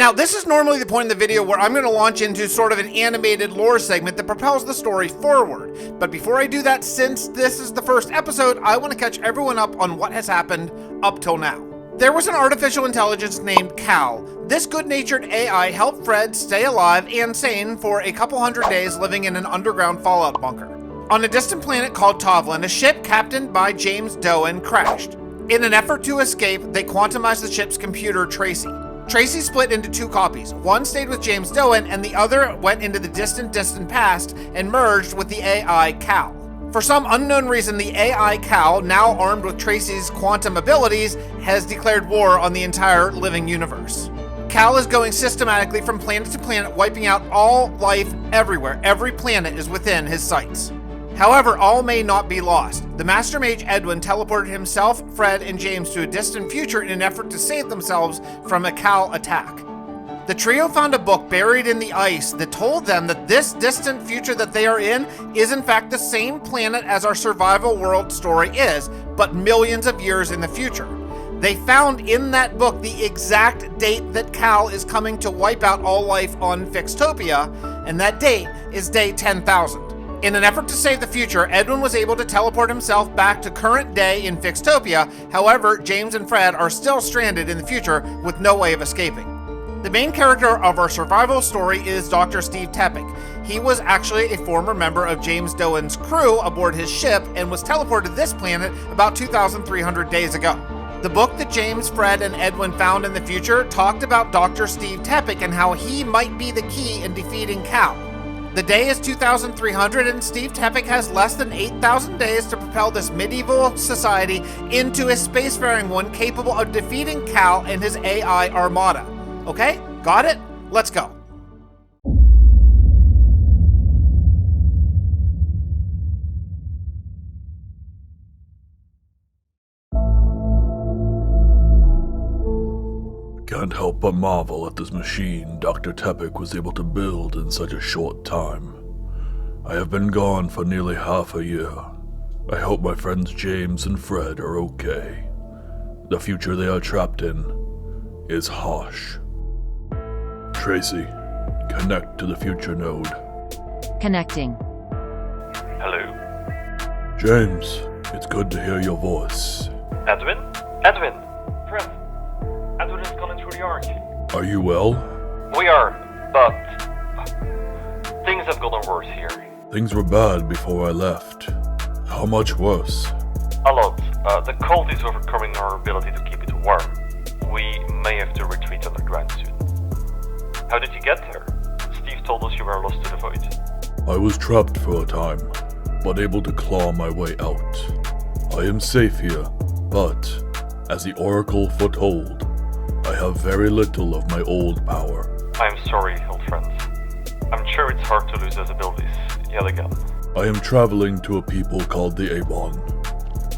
Now, this is normally the point in the video where I'm going to launch into sort of an animated lore segment that propels the story forward. But before I do that, since this is the first episode, I want to catch everyone up on what has happened up till now. There was an artificial intelligence named Cal. This good-natured AI helped Fred stay alive and sane for a couple hundred days living in an underground fallout bunker. On a distant planet called Tovlin, a ship captained by James Doan crashed. In an effort to escape, they quantumized the ship's computer, Tracy. Tracy split into two copies. One stayed with James Doan and the other went into the distant past and merged with the AI Cal. For some unknown reason, the AI Cal, now armed with Tracy's quantum abilities, has declared war on the entire living universe. Cal is going systematically from planet to planet, wiping out all life everywhere. Every planet is within his sights. However, all may not be lost. The Master Mage Edwin teleported himself, Fred, and James to a distant future in an effort to save themselves from a Cal attack. The trio found a book buried in the ice that told them that this distant future that they are in is in fact the same planet as our survival world story is, but millions of years in the future. They found in that book the exact date that Cal is coming to wipe out all life on Fixtopia, and that date is day 10,000. In an effort to save the future, Edwin was able to teleport himself back to current day in Fixtopia. However, James and Fred are still stranded in the future with no way of escaping. The main character of our survival story is Dr. Steve Teppick. He was actually a former member of James Doan's crew aboard his ship and was teleported to this planet about 2,300 days ago. The book that James, Fred, and Edwin found in the future talked about Dr. Steve Teppick and how he might be the key in defeating Cal. The day is 2,300 and Steve Teppick has less than 8,000 days to propel this medieval society into a spacefaring one capable of defeating Cal and his AI armada. Okay, got it? Let's go. Can't help but marvel at this machine Dr. Teppick was able to build in such a short time. I have been gone for nearly half a year. I hope my friends James and Fred are okay. The future they are trapped in is harsh. Tracy, connect to the future node. Connecting. Hello? James, it's good to hear your voice. Edwin? Edwin! Fred! Edwin is calling through the arc. Are you well? We are, but things have gotten worse here. Things were bad before I left. How much worse? A lot. The cold is overcoming our ability to keep it warm. We may have to retreat underground soon. How did you get there? Steve told us you were lost to the void. I was trapped for a time, but able to claw my way out. I am safe here, but, as the Oracle foretold, I have very little of my old power. I'm sorry, old friend. I'm sure it's hard to lose those abilities, yet again. I am traveling to a people called the Avon.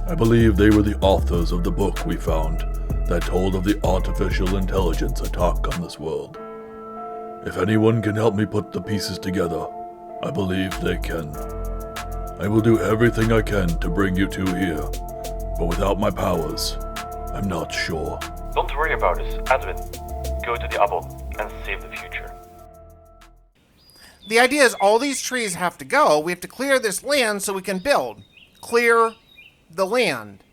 I believe they were the authors of the book we found that told of the artificial intelligence attack on this world. If anyone can help me put the pieces together, I believe they can. I will do everything I can to bring you two here, but without my powers, I'm not sure. Don't worry about it, Edwin. Go to the Avon and save the future. The idea is all these trees have to go. We have to clear this land so we can build. Clear the land.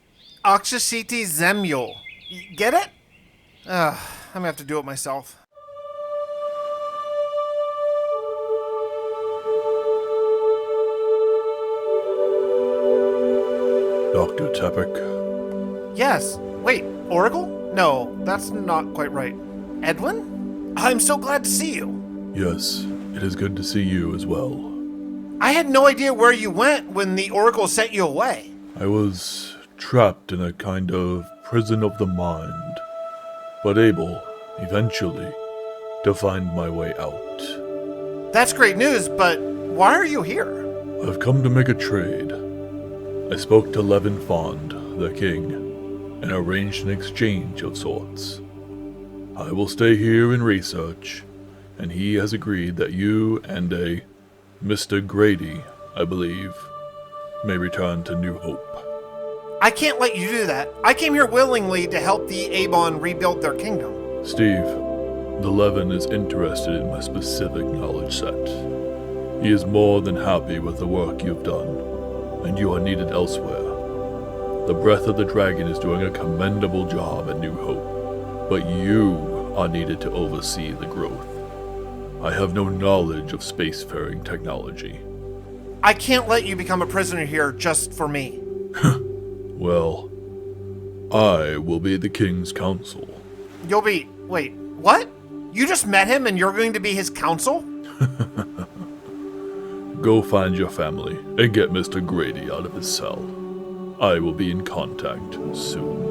Oxycity Zemul. Get it? I'm gonna have to do it myself. Dr. Teppick. Yes. Wait, Oracle? No, that's not quite right. Edwin? I'm so glad to see you. Yes, it is good to see you as well. I had no idea where you went when the Oracle sent you away. I was trapped in a kind of prison of the mind, but able, eventually, to find my way out. That's great news, but why are you here? I've come to make a trade. I spoke to Levin Fond, the king, and arranged an exchange of sorts. I will stay here and research, and he has agreed that you and a Mr. Grady, I believe, may return to New Hope. I can't let you do that. I came here willingly to help the Avon rebuild their kingdom. Steve, The Levin is interested in my specific knowledge set. He is more than happy with the work you've done, and you are needed elsewhere. The Breath of the Dragon is doing a commendable job at New Hope, but you are needed to oversee the growth. I have no knowledge of spacefaring technology. I can't let you become a prisoner here just for me. Well, I will be the King's counsel. You'll be... Wait, what? You just met him and you're going to be his counsel? Go find your family and get Mr. Grady out of his cell. I will be in contact soon.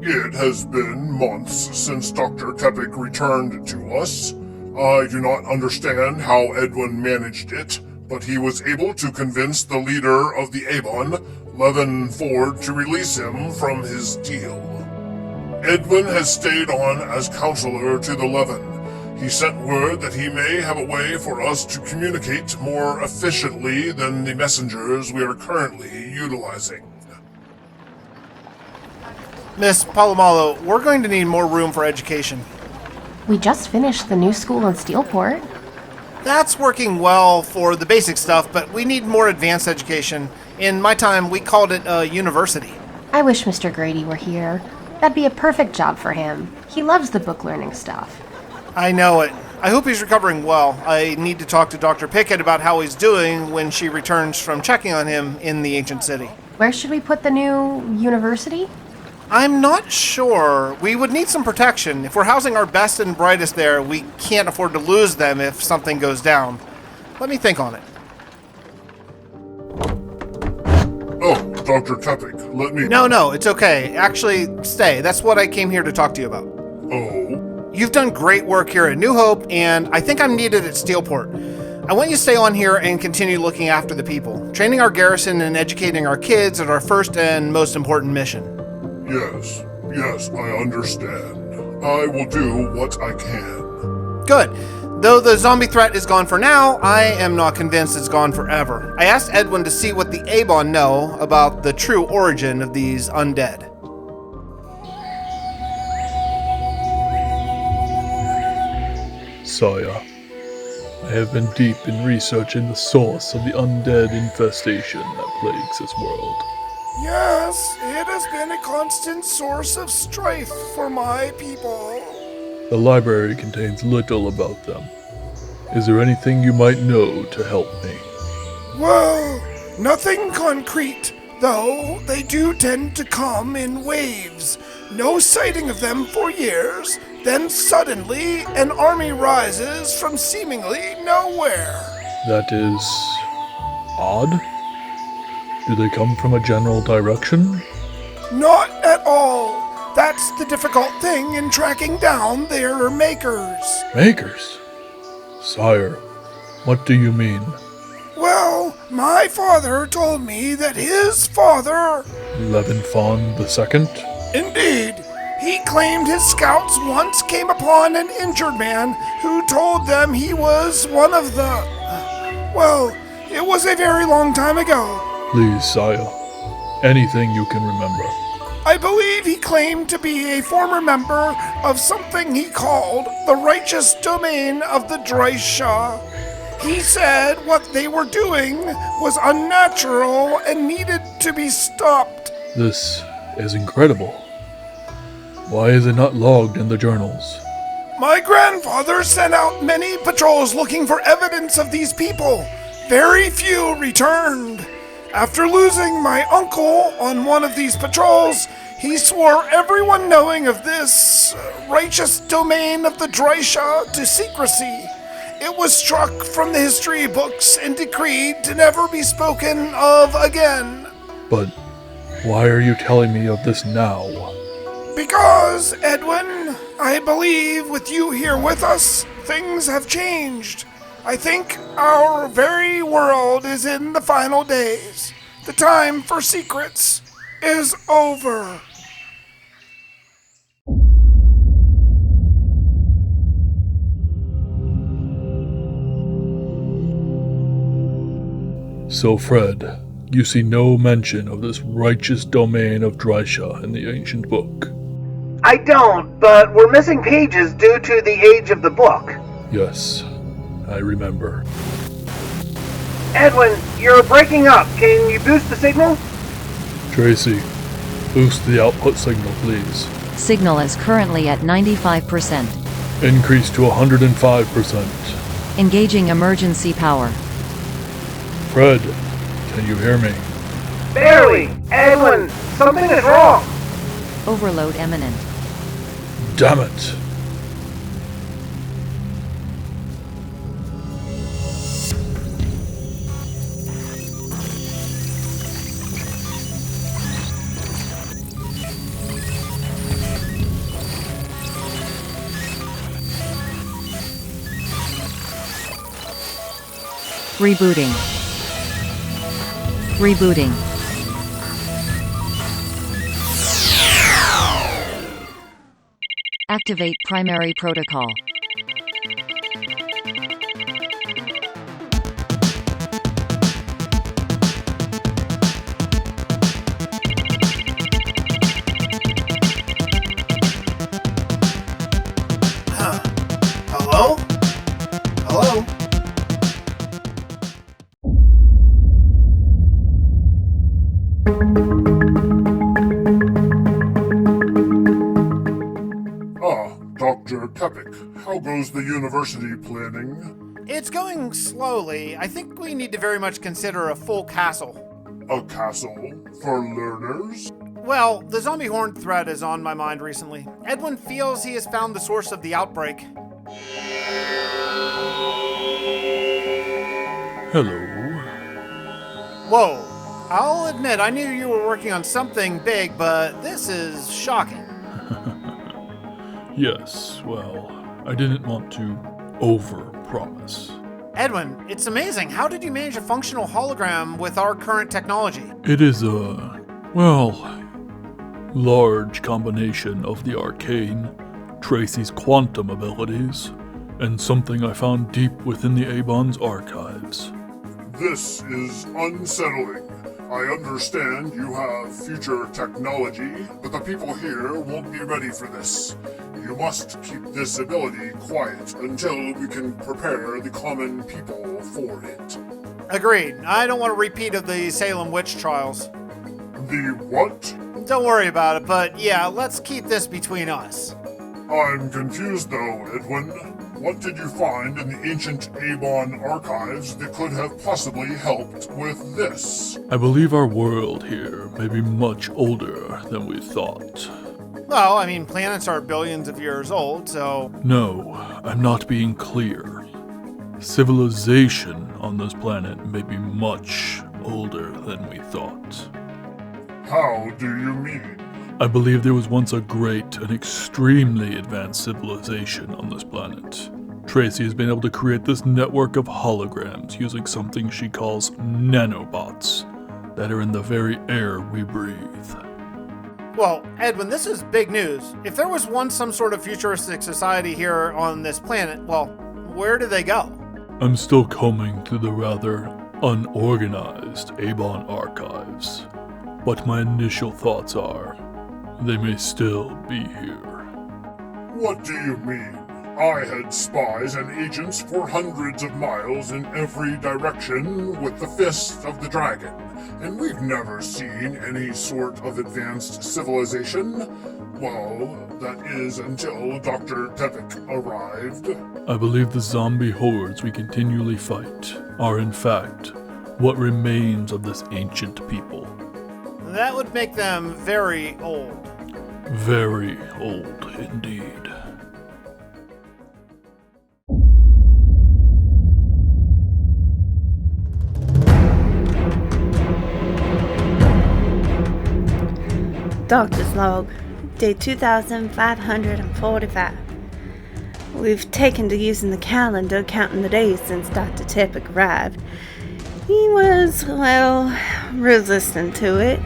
It has been months since Dr. Tepik returned to us. I do not understand how Edwin managed it, but he was able to convince the leader of the Avon, Levin Ford, to release him from his deal. Edwin has stayed on as counselor to the Levin. He sent word that he may have a way for us to communicate more efficiently than the messengers we are currently utilizing. Miss Palomalo, we're going to need more room for education. We just finished the new school in Steelport. That's working well for the basic stuff, but we need more advanced education. In my time, we called it a university. I wish Mr. Grady were here. That'd be a perfect job for him. He loves the book learning stuff. I know it. I hope he's recovering well. I need to talk to Dr. Pickett about how he's doing when she returns from checking on him in the ancient city. Where should we put the new university? I'm not sure. We would need some protection. If we're housing our best and brightest there, we can't afford to lose them if something goes down. Let me think on it. Oh, Dr. Tepik, let me... No, it's okay. Actually, stay. That's what I came here to talk to you about. Oh? You've done great work here at New Hope, and I think I'm needed at Steelport. I want you to stay on here and continue looking after the people. Training our garrison and educating our kids is our first and most important mission. Yes, I understand. I will do what I can. Good. Though the zombie threat is gone for now, I am not convinced it's gone forever. I asked Edwin to see what the Avon know about the true origin of these undead. Sire, I have been deep in researching the source of the undead infestation that plagues this world. Yes, it has been a constant source of strife for my people. The library contains little about them. Is there anything you might know to help me? Well, nothing concrete, though they do tend to come in waves. No sighting of them for years, then suddenly an army rises from seemingly nowhere. That is... odd? Do they come from a general direction? Not at all. That's the difficult thing in tracking down their makers. Makers? Sire, what do you mean? Well, my father told me that his father... Levin Fawn II? Indeed, he claimed his scouts once came upon an injured man who told them he was one of the... Well, it was a very long time ago. Please, sire. Anything you can remember. I believe he claimed to be a former member of something he called the righteous domain of the Dryasha. He said what they were doing was unnatural and needed to be stopped. This is incredible. Why is it not logged in the journals? My grandfather sent out many patrols looking for evidence of these people. Very few returned. After losing my uncle on one of these patrols, he swore everyone knowing of this righteous domain of the Dryasha to secrecy. It was struck from the history books and decreed to never be spoken of again. But why are you telling me of this now? Because, Edwin, I believe with you here with us, things have changed. I think our very world is in the final days. The time for secrets is over. So, Fred, you see no mention of this righteous domain of Dryasha in the ancient book? I don't, but we're missing pages due to the age of the book. Yes, I remember. Edwin, you're breaking up. Can you boost the signal? Tracy, boost the output signal, please. Signal is currently at 95%. Increase to 105%. Engaging emergency power. Fred, can you hear me? Barely. Edwin, something is wrong. Overload imminent. Damn it! Rebooting. Rebooting. Activate primary protocol. Hello? Hello? Dr. Tepik, how goes the university planning? It's going slowly. I think we need to very much consider a full castle. A castle for learners? Well, the zombie horn threat is on my mind recently. Edwin feels he has found the source of the outbreak. Hello. Whoa. I'll admit, I knew you were working on something big, but this is shocking. Yes, well, I didn't want to over-promise. Edwin, it's amazing. How did you manage a functional hologram with our current technology? It is a, well, large combination of the arcane, Tracy's quantum abilities, and something I found deep within the Avon's archives. This is unsettling. I understand you have future technology, but the people here won't be ready for this. You must keep this ability quiet until we can prepare the common people for it. Agreed. I don't want a repeat of the Salem witch trials. The what? Don't worry about it, but yeah, let's keep this between us. I'm confused though, Edwin. What did you find in the ancient Avon archives that could have possibly helped with this? I believe our world here may be much older than we thought. Well, I mean, planets are billions of years old, so... No, I'm not being clear. Civilization on this planet may be much older than we thought. How do you mean? I believe there was once a great and extremely advanced civilization on this planet. Tracy has been able to create this network of holograms using something she calls nanobots that are in the very air we breathe. Well, Edwin, this is big news. If there was once some sort of futuristic society here on this planet, well, where do they go? I'm still combing through the rather unorganized Avon archives, but my initial thoughts are they may still be here. What do you mean? I had spies and agents for hundreds of miles in every direction with the Fist of the Dragon, and we've never seen any sort of advanced civilization. Well, that is until Dr. Tepik arrived. I believe the zombie hordes we continually fight are in fact what remains of this ancient people. That would make them very old. Very old indeed. Doctor's log, day 2545. We've taken to using the calendar, counting the days since Dr. Tepik arrived. He was, well, resistant to it,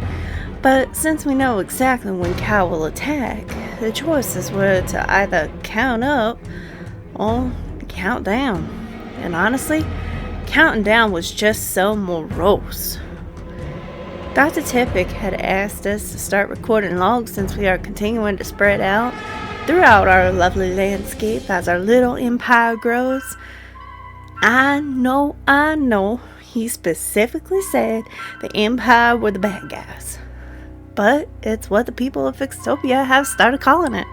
but since we know exactly when Cow will attack, the choices were to either count up or count down. And honestly, counting down was just so morose. Dr. Tepik had asked us to start recording logs since we are continuing to spread out throughout our lovely landscape as our little empire grows. I know, he specifically said the empire were the bad guys. But it's what the people of Fixtopia have started calling it.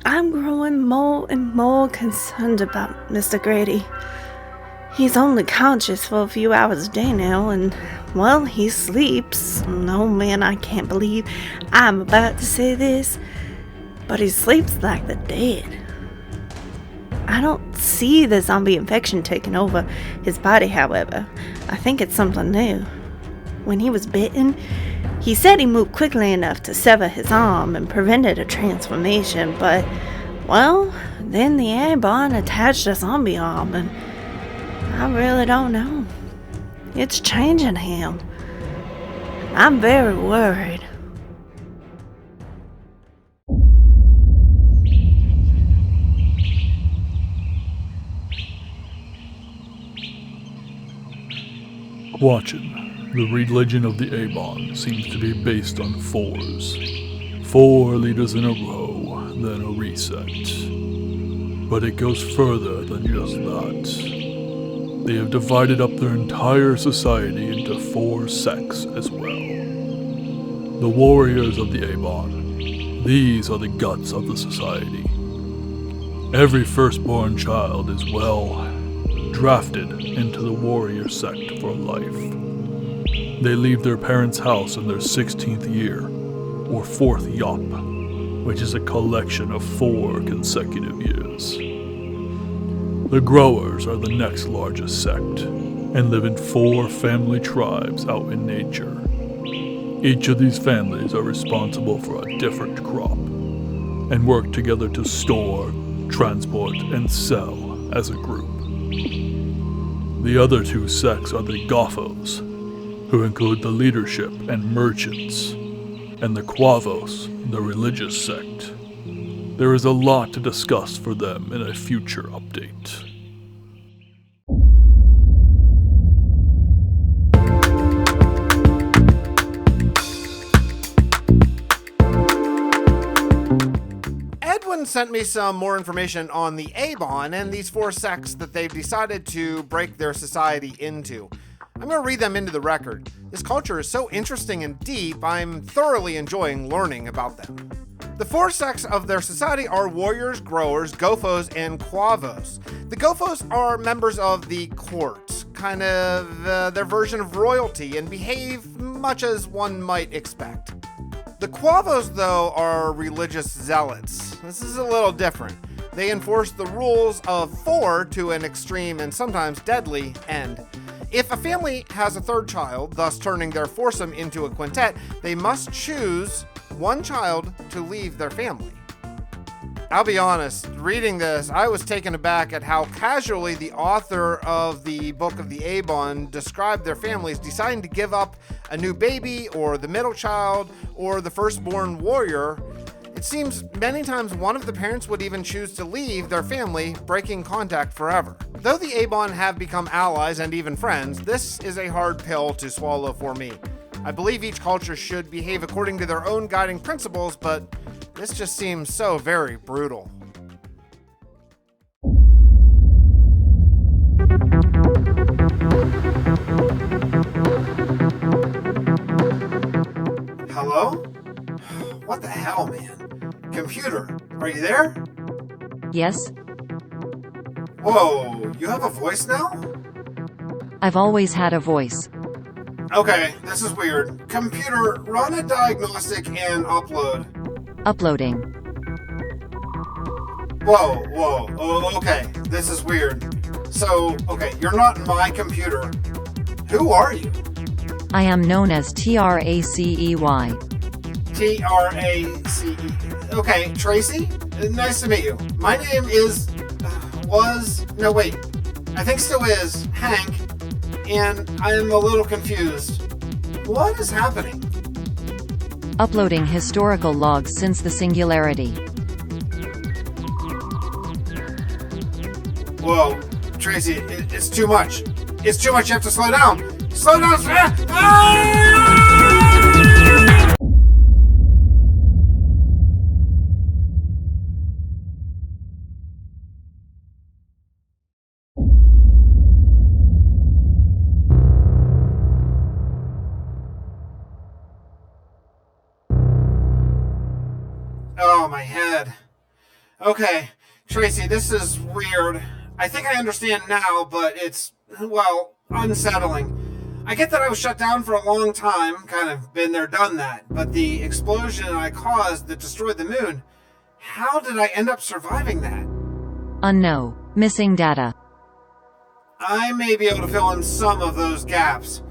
I'm growing more and more concerned about Mr. Grady. He's only conscious for a few hours a day now, and, well, he sleeps. No, man, I can't believe I'm about to say this, but he sleeps like the dead. I don't see the zombie infection taking over his body, however. I think it's something new. When he was bitten, he said he moved quickly enough to sever his arm and prevented a transformation, but, well, then the Avon attached a zombie arm, and I really don't know. It's changing him. I'm very worried. Watching, the religion of the Avon seems to be based on fours. 4 leaders in a row, then a reset. But it goes further than just that. They have divided up their entire society into 4 sects as well. The warriors of the Avon. These are the guts of the society. Every firstborn child is, well, drafted into the warrior sect for life. They leave their parents' house in their 16th year, or 4th yop, which is a collection of 4 consecutive years. The growers are the next largest sect, and live in 4 family tribes out in nature. Each of these families are responsible for a different crop, and work together to store, transport, and sell as a group. The other 2 sects are the Gothos, who include the leadership and merchants, and the Quavos, the religious sect. There is a lot to discuss for them in a future update. Edwin sent me some more information on the Avon and these 4 sects that they've decided to break their society into. I'm going to read them into the record. This culture is so interesting and deep, I'm thoroughly enjoying learning about them. The 4 sects of their society are warriors, growers, Gophos, and Quavos. The Gophos are members of the court, kind of their version of royalty, and behave much as one might expect. The Quavos, though, are religious zealots. This is a little different. They enforce the rules of 4 to an extreme and sometimes deadly end. If a family has a 3rd child, thus turning their foursome into a quintet, they must choose one child to leave their family. I'll be honest, reading this, I was taken aback at how casually the author of the Book of the Avon described their families deciding to give up a new baby, or the middle child, or the firstborn warrior. It seems many times one of the parents would even choose to leave their family, breaking contact forever. Though the Avon have become allies and even friends, this is a hard pill to swallow for me. I believe each culture should behave according to their own guiding principles, but this just seems so very brutal. Hello? What the hell, man? Computer, are you there? Yes? Whoa, you have a voice now? I've always had a voice. Okay, this is weird. Computer, run a diagnostic and upload. Uploading. Whoa, oh, okay, this is weird. So, okay, you're not my computer. Who are you? I am known as Tracey. Trace. Okay, Tracy? Nice to meet you. My name is... I think still is, Hank, and I am a little confused. What is happening? Uploading historical logs since the singularity. Whoa, Tracy, it's too much. It's too much, you have to slow down. Slow down! Oh, my head. Okay, Tracy, this is weird. I think I understand now, but it's, well, unsettling. I get that I was shut down for a long time, kind of been there, done that, but the explosion I caused that destroyed the moon, how did I end up surviving that? Unknown. Missing data. I may be able to fill in some of those gaps.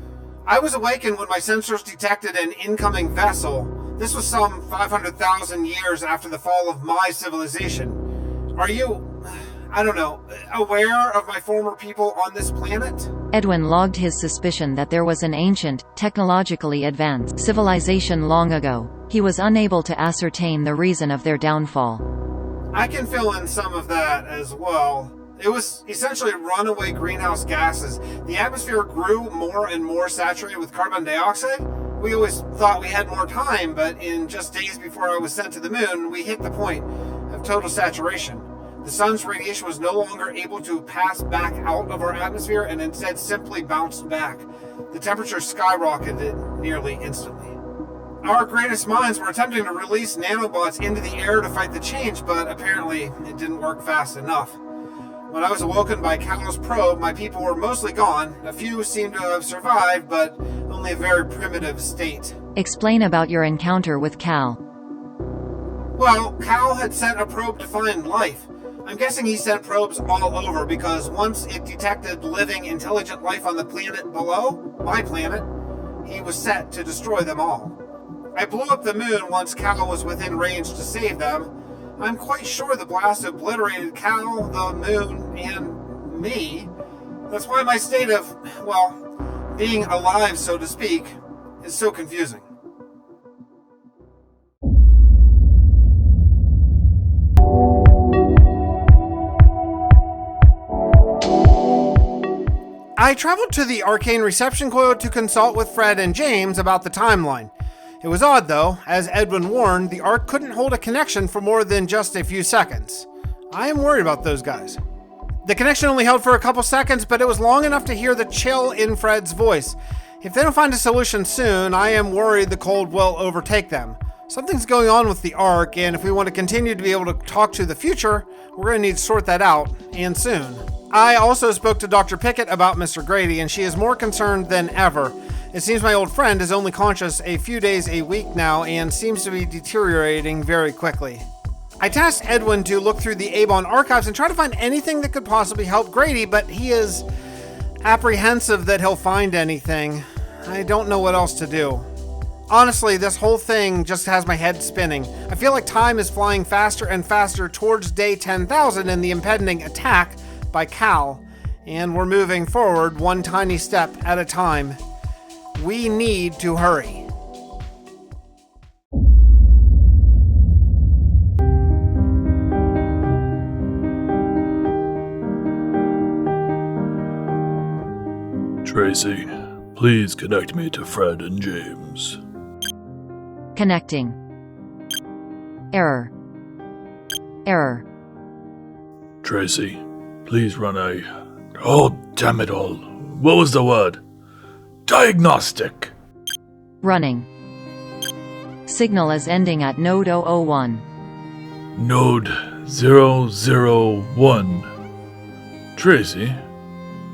I was awakened when my sensors detected an incoming vessel. This was some 500,000 years after the fall of my civilization. Are you, I don't know, aware of my former people on this planet? Edwin logged his suspicion that there was an ancient, technologically advanced civilization long ago. He was unable to ascertain the reason of their downfall. I can fill in some of that as well. It was essentially runaway greenhouse gases. The atmosphere grew more and more saturated with carbon dioxide. We always thought we had more time, but in just days before I was sent to the moon, we hit the point of total saturation. The sun's radiation was no longer able to pass back out of our atmosphere and instead simply bounced back. The temperature skyrocketed nearly instantly. Our greatest minds were attempting to release nanobots into the air to fight the change, but apparently it didn't work fast enough. When I was awoken by Cal's probe, my people were mostly gone. A few seemed to have survived, but only a very primitive state. Explain about your encounter with Cal. Well, Cal had sent a probe to find life. I'm guessing he sent probes all over because once it detected living, intelligent life on the planet below, my planet, he was set to destroy them all. I blew up the moon once Cal was within range to save them. I'm quite sure the blast obliterated Cal, the moon, and me. That's why my state of, well, being alive, so to speak, is so confusing. I traveled to the Arcane Reception Coil to consult with Fred and James about the timeline. It was odd though, as Edwin warned, the Ark couldn't hold a connection for more than just a few seconds. I am worried about those guys. The connection only held for a couple seconds, but it was long enough to hear the chill in Fred's voice. If they don't find a solution soon, I am worried the cold will overtake them. Something's going on with the Ark, and if we want to continue to be able to talk to the future, we're going to need to sort that out, and soon. I also spoke to Dr. Pickett about Mr. Grady, and she is more concerned than ever. It seems my old friend is only conscious a few days a week now and seems to be deteriorating very quickly. I tasked Edwin to look through the Avon archives and try to find anything that could possibly help Grady, but he is apprehensive that he'll find anything. I don't know what else to do. Honestly, this whole thing just has my head spinning. I feel like time is flying faster and faster towards day 10,000 and the impending attack by Cal, and we're moving forward one tiny step at a time. We need to hurry. Tracy, please connect me to Fred and James. Connecting. Error. Error. Tracy, please run a... Oh, damn it all. What was the word? Diagnostic. Running. Signal is ending at node 001. Node 001. Tracy,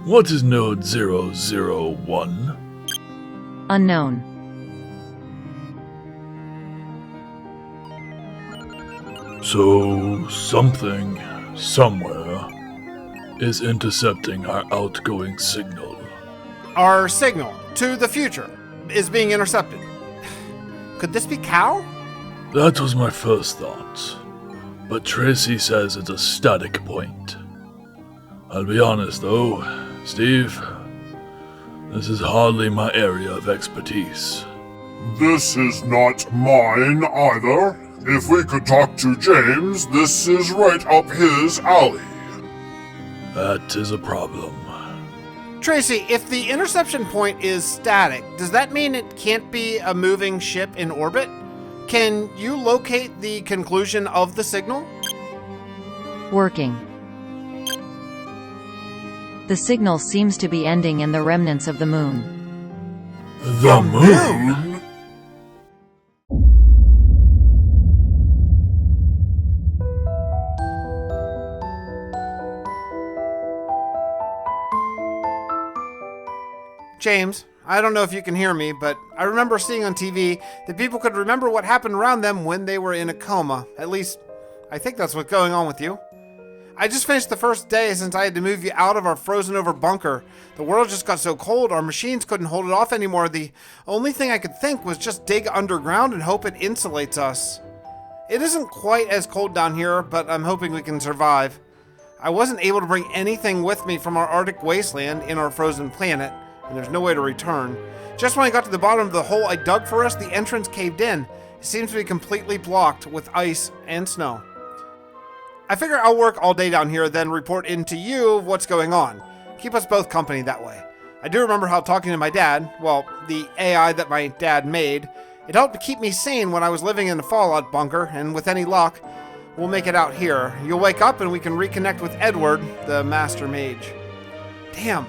what is node 001? Unknown. So, something, somewhere, is intercepting our outgoing signal. Our signal to the future is being intercepted. Could this be Cal? That was my first thought, but Tracy says it's a static point. I'll be honest though, Steve, this is hardly my area of expertise. This is not mine either. If we could talk to James, this is right up his alley. That is a problem. Tracy, if the interception point is static, does that mean it can't be a moving ship in orbit? Can you locate the conclusion of the signal? Working. The signal seems to be ending in the remnants of the moon. The moon? James, I don't know if you can hear me, but I remember seeing on TV that people could remember what happened around them when they were in a coma. At least, I think that's what's going on with you. I just finished the first day since I had to move you out of our frozen over bunker. The world just got so cold, our machines couldn't hold it off anymore. The only thing I could think was just dig underground and hope it insulates us. It isn't quite as cold down here, but I'm hoping we can survive. I wasn't able to bring anything with me from our Arctic wasteland in our frozen planet, and there's no way to return. Just when I got to the bottom of the hole I dug for us, the entrance caved in. It seems to be completely blocked with ice and snow. I figure I'll work all day down here, then report in to you what's going on. Keep us both company that way. I do remember how talking to my dad, well, the AI that my dad made, it helped to keep me sane when I was living in the Fallout bunker, and with any luck, we'll make it out here. You'll wake up and we can reconnect with Edwin, the Master Mage. Damn,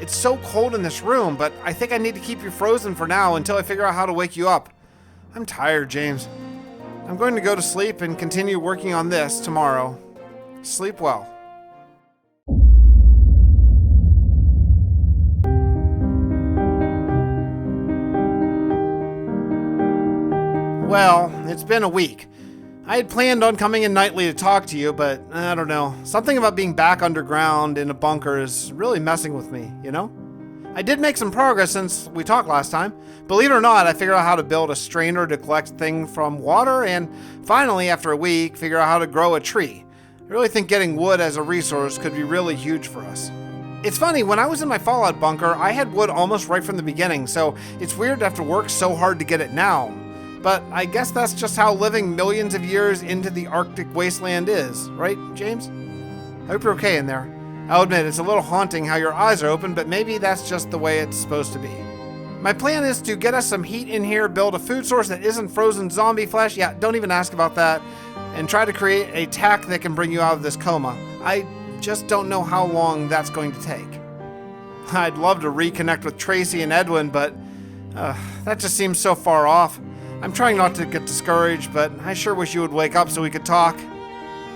it's so cold in this room, but I think I need to keep you frozen for now until I figure out how to wake you up. I'm tired, James. I'm going to go to sleep and continue working on this tomorrow. Sleep well. Well, it's been a week. I had planned on coming in nightly to talk to you, but I don't know. Something about being back underground in a bunker is really messing with me, you know? I did make some progress since we talked last time. Believe it or not, I figured out how to build a strainer to collect things from water, and finally, after a week, figure out how to grow a tree. I really think getting wood as a resource could be really huge for us. It's funny, when I was in my Fallout bunker, I had wood almost right from the beginning, so it's weird to have to work so hard to get it now. But I guess that's just how living millions of years into the Arctic wasteland is, right, James? I hope you're okay in there. I'll admit, it's a little haunting how your eyes are open, but maybe that's just the way it's supposed to be. My plan is to get us some heat in here, build a food source that isn't frozen zombie flesh, yeah, don't even ask about that, and try to create a tack that can bring you out of this coma. I just don't know how long that's going to take. I'd love to reconnect with Tracy and Edwin, but that just seems so far off. I'm trying not to get discouraged, but I sure wish you would wake up so we could talk.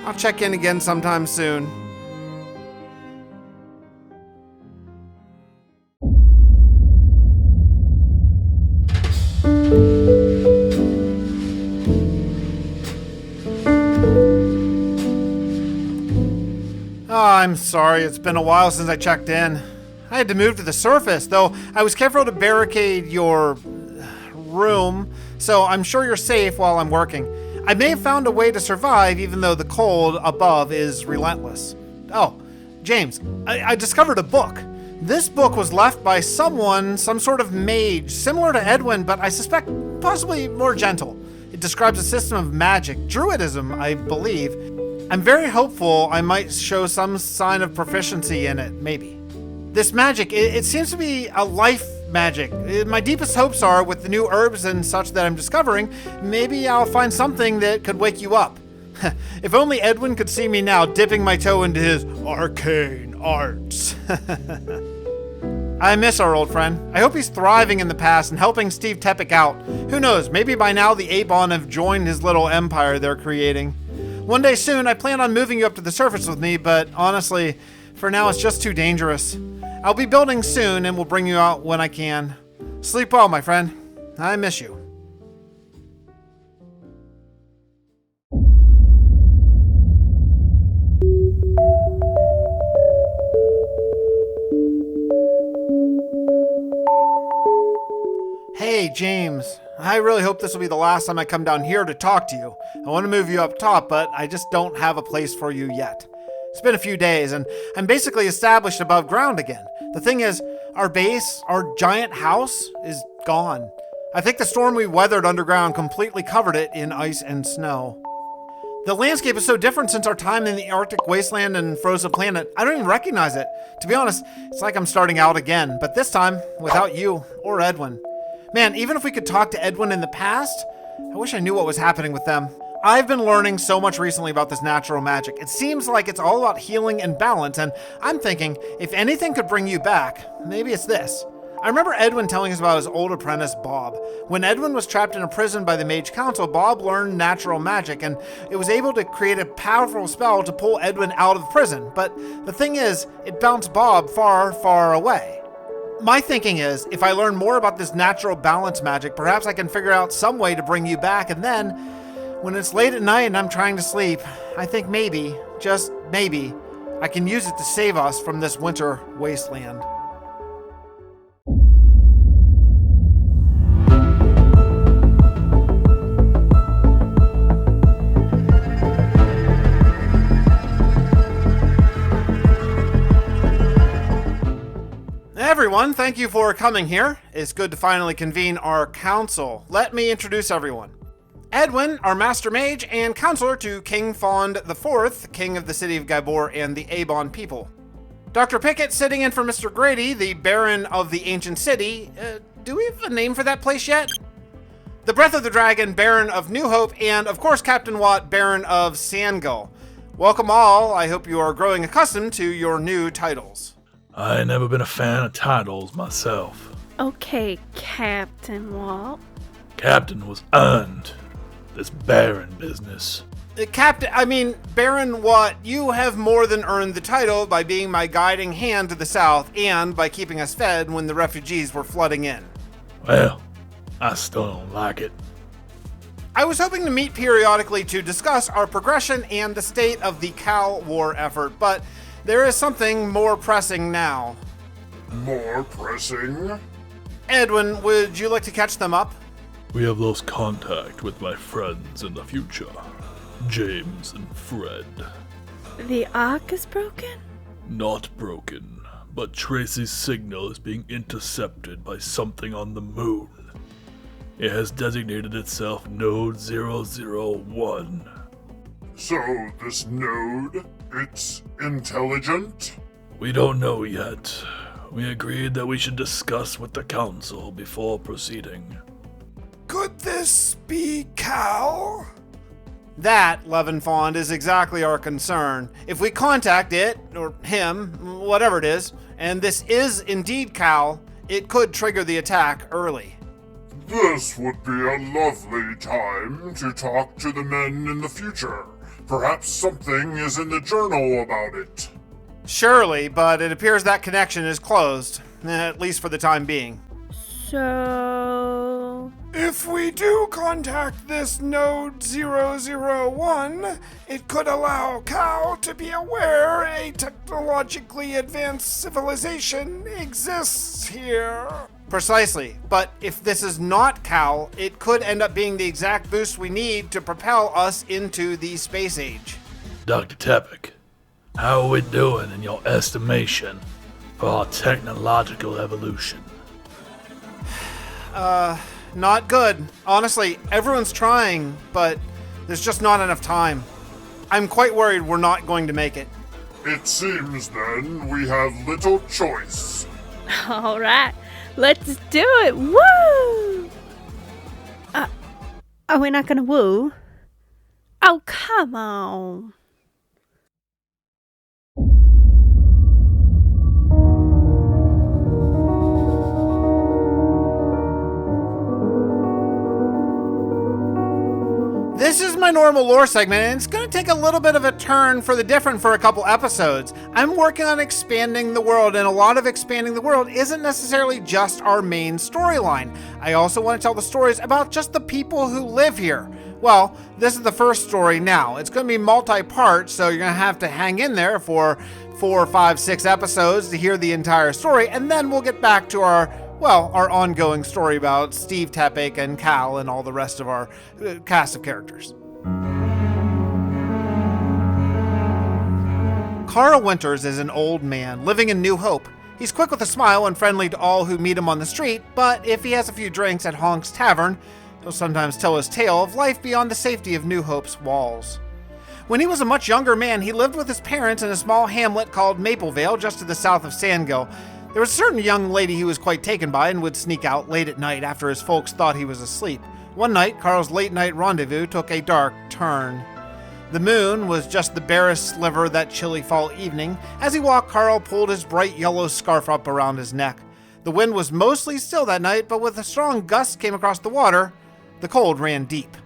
I'll check in again sometime soon. Oh, I'm sorry, it's been a while since I checked in. I had to move to the surface, though I was careful to barricade your room, so I'm sure you're safe while I'm working. I may have found a way to survive even though the cold above is relentless. Oh, James, I discovered a book. This book was left by someone, some sort of mage, similar to Edwin, but I suspect possibly more gentle. It describes a system of magic, druidism, I believe. I'm very hopeful I might show some sign of proficiency in it, maybe. This magic, it seems to be a life magic. My deepest hopes are with the new herbs and such that I'm discovering, maybe I'll find something that could wake you up. If only Edwin could see me now dipping my toe into his arcane arts. I miss our old friend. I hope he's thriving in the past and helping Steve Tepic out. Who knows, maybe by now the Avon have joined his little empire they're creating. One day soon, I plan on moving you up to the surface with me, but honestly, for now it's just too dangerous. I'll be building soon and will bring you out when I can. Sleep well, my friend. I miss you. Hey, James. I really hope this will be the last time I come down here to talk to you. I want to move you up top, but I just don't have a place for you yet. It's been a few days, and I'm basically established above ground again. The thing is, our base, our giant house, is gone. I think the storm we weathered underground completely covered it in ice and snow. The landscape is so different since our time in the Arctic wasteland and frozen planet, I don't even recognize it. To be honest, it's like I'm starting out again, but this time without you or Edwin. Man, even if we could talk to Edwin in the past, I wish I knew what was happening with them. I've been learning so much recently about this natural magic. It seems like it's all about healing and balance, and I'm thinking, if anything could bring you back, maybe it's this. I remember Edwin telling us about his old apprentice, Bob. When Edwin was trapped in a prison by the Mage Council, Bob learned natural magic, and it was able to create a powerful spell to pull Edwin out of prison. But the thing is, it bounced Bob far, far away. My thinking is, if I learn more about this natural balance magic, perhaps I can figure out some way to bring you back, and then, when it's late at night and I'm trying to sleep, I think maybe, just maybe, I can use it to save us from this winter wasteland. Everyone, thank you for coming here. It's good to finally convene our council. Let me introduce everyone. Edwin, our Master Mage and counselor to King Fond IV, King of the City of Gabor and the Avon people. Dr. Pickett sitting in for Mr. Grady, the Baron of the Ancient City. Do we have a name for that place yet? The Breath of the Dragon, Baron of New Hope, and of course Captain Watt, Baron of Sandgull. Welcome all. I hope you are growing accustomed to your new titles. I ain't never been a fan of titles myself. Okay, Captain Walt. Captain was earned. This Baron business. Baron Watt, you have more than earned the title by being my guiding hand to the south and by keeping us fed when the refugees were flooding in. Well, I still don't like it. I was hoping to meet periodically to discuss our progression and the state of the Cal War effort, but there is something more pressing now. More pressing? Edwin, would you like to catch them up? We have lost contact with my friends in the future, James and Fred. The Ark is broken? Not broken, but Tracy's signal is being intercepted by something on the moon. It has designated itself Node 001. So, this node, it's intelligent? We don't know yet. We agreed that we should discuss with the council before proceeding. Could this be Cal? That, Levin Fond, is exactly our concern. If we contact it, or him, whatever it is, and this is indeed Cal, it could trigger the attack early. This would be a lovely time to talk to the men in the future. Perhaps something is in the journal about it. Surely, but it appears that connection is closed, at least for the time being. So... If we do contact this Node 001, it could allow Cal to be aware a technologically advanced civilization exists here. Precisely, but if this is not Cal, it could end up being the exact boost we need to propel us into the space age. Dr. Tepic, how are we doing in your estimation for our technological evolution? Not good. Honestly, everyone's trying, but there's just not enough time. I'm quite worried we're not going to make it. It seems then we have little choice. All right, let's do it. Woo! Are we not gonna woo? Oh, come on. This is my normal lore segment, and it's going to take a little bit of a turn for the different for a couple episodes. I'm working on expanding the world, and a lot of expanding the world isn't necessarily just our main storyline. I also want to tell the stories about just the people who live here. Well, this is the first story now. It's going to be multi-part, so you're going to have to hang in there for 4, 5, 6 episodes to hear the entire story, and then we'll get back to our ongoing story about Steve Tepic and Cal and all the rest of our cast of characters. Carl Winters is an old man living in New Hope. He's quick with a smile and friendly to all who meet him on the street, but if he has a few drinks at Honk's Tavern, he'll sometimes tell his tale of life beyond the safety of New Hope's walls. When he was a much younger man, he lived with his parents in a small hamlet called Maplevale, just to the south of Sandgill. There was a certain young lady he was quite taken by and would sneak out late at night after his folks thought he was asleep. One night, Carl's late-night rendezvous took a dark turn. The moon was just the barest sliver that chilly fall evening. As he walked, Carl pulled his bright yellow scarf up around his neck. The wind was mostly still that night, but with a strong gust came across the water, the cold ran deep.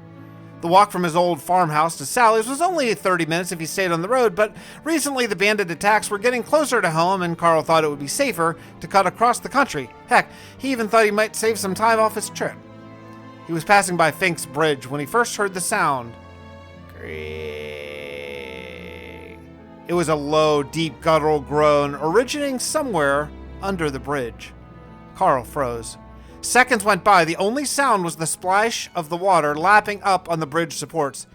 The walk from his old farmhouse to Sally's was only 30 minutes if he stayed on the road, but recently the bandit attacks were getting closer to home, and Carl thought it would be safer to cut across the country. Heck, he even thought he might save some time off his trip. He was passing by Fink's Bridge when he first heard the sound. It was a low, deep guttural groan originating somewhere under the bridge. Carl froze. Seconds went by. The only sound was the splash of the water lapping up on the bridge supports.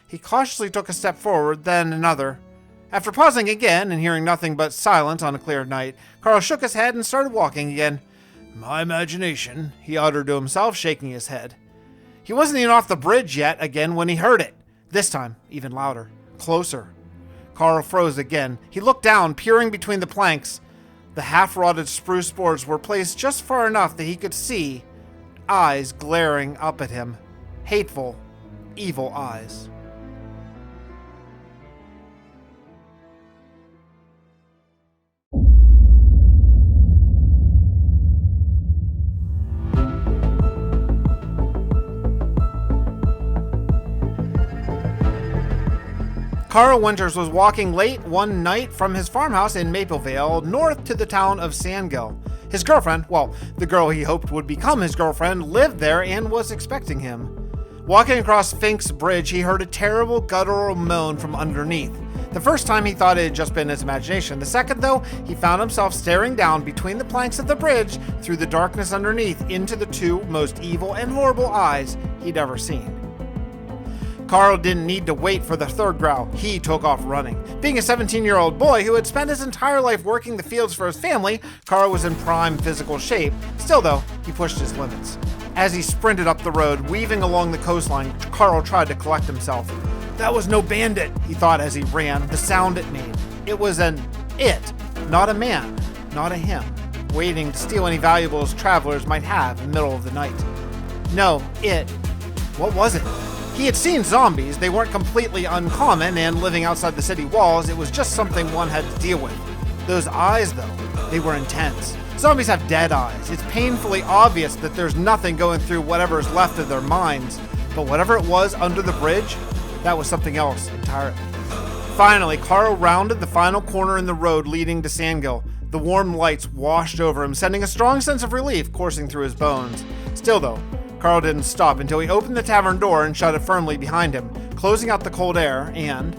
He cautiously took a step forward, then another. After pausing again and hearing nothing but silence on a clear night, Carl shook his head and started walking again. My imagination, he uttered to himself, shaking his head. He wasn't even off the bridge yet again when he heard it. This time, even louder, closer. Carl froze again. He looked down, peering between the planks. The half-rotted spruce boards were placed just far enough that he could see eyes glaring up at him. Hateful, evil eyes. Carl Winters was walking late one night from his farmhouse in Maplevale north to the town of Sandgill. His girlfriend, well, the girl he hoped would become his girlfriend, lived there and was expecting him. Walking across Fink's Bridge, he heard a terrible guttural moan from underneath. The first time he thought it had just been his imagination. The second, though, he found himself staring down between the planks of the bridge through the darkness underneath into the two most evil and horrible eyes he'd ever seen. Carl didn't need to wait for the third growl. He took off running. Being a 17-year-old boy who had spent his entire life working the fields for his family, Carl was in prime physical shape. Still, though, he pushed his limits. As he sprinted up the road, weaving along the coastline, Carl tried to collect himself. That was no bandit, he thought as he ran, the sound it made. It was an it, not a man, not a him, waiting to steal any valuables travelers might have in the middle of the night. No, it. What was it? He had seen zombies. They weren't completely uncommon, and living outside the city walls, it was just something one had to deal with. Those eyes, though, they were intense. Zombies have dead eyes. It's painfully obvious that there's nothing going through whatever is left of their minds. But whatever it was under the bridge, that was something else entirely. Finally, Carl rounded the final corner in the road leading to Sandgill. The warm lights washed over him, sending a strong sense of relief coursing through his bones. Still, though, Carl didn't stop until he opened the tavern door and shut it firmly behind him, closing out the cold air and,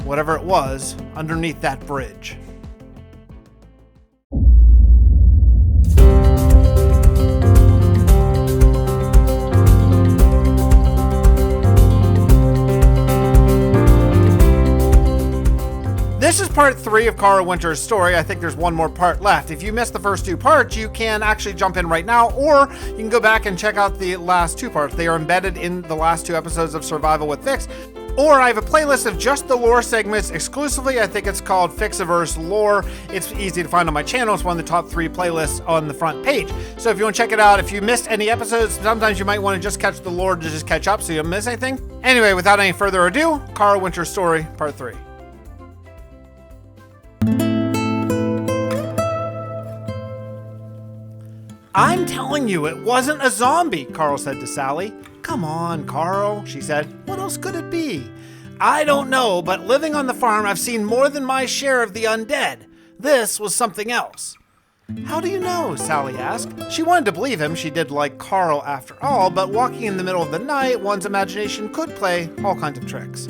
whatever it was, underneath that bridge. part 3 of Carl Winter's story. I think there's one more part left. If you missed the first 2 parts, you can actually jump in right now, or you can go back and check out the last 2 parts. They are embedded in the last 2 episodes of Survival with Fix. Or I have a playlist of just the lore segments exclusively. I think it's called FixxiVerse Lore. It's easy to find on my channel. It's one of the top 3 playlists on the front page. So if you want to check it out, if you missed any episodes, sometimes you might want to just catch the lore to just catch up so you don't miss anything. Anyway, without any further ado, Carl Winter's story, part 3. I'm telling you, it wasn't a zombie, Carl said to Sally. Come on, Carl, she said. What else could it be? I don't know, but living on the farm, I've seen more than my share of the undead. This was something else. How do you know? Sally asked. She wanted to believe him. She did like Carl after all, but walking in the middle of the night, one's imagination could play all kinds of tricks.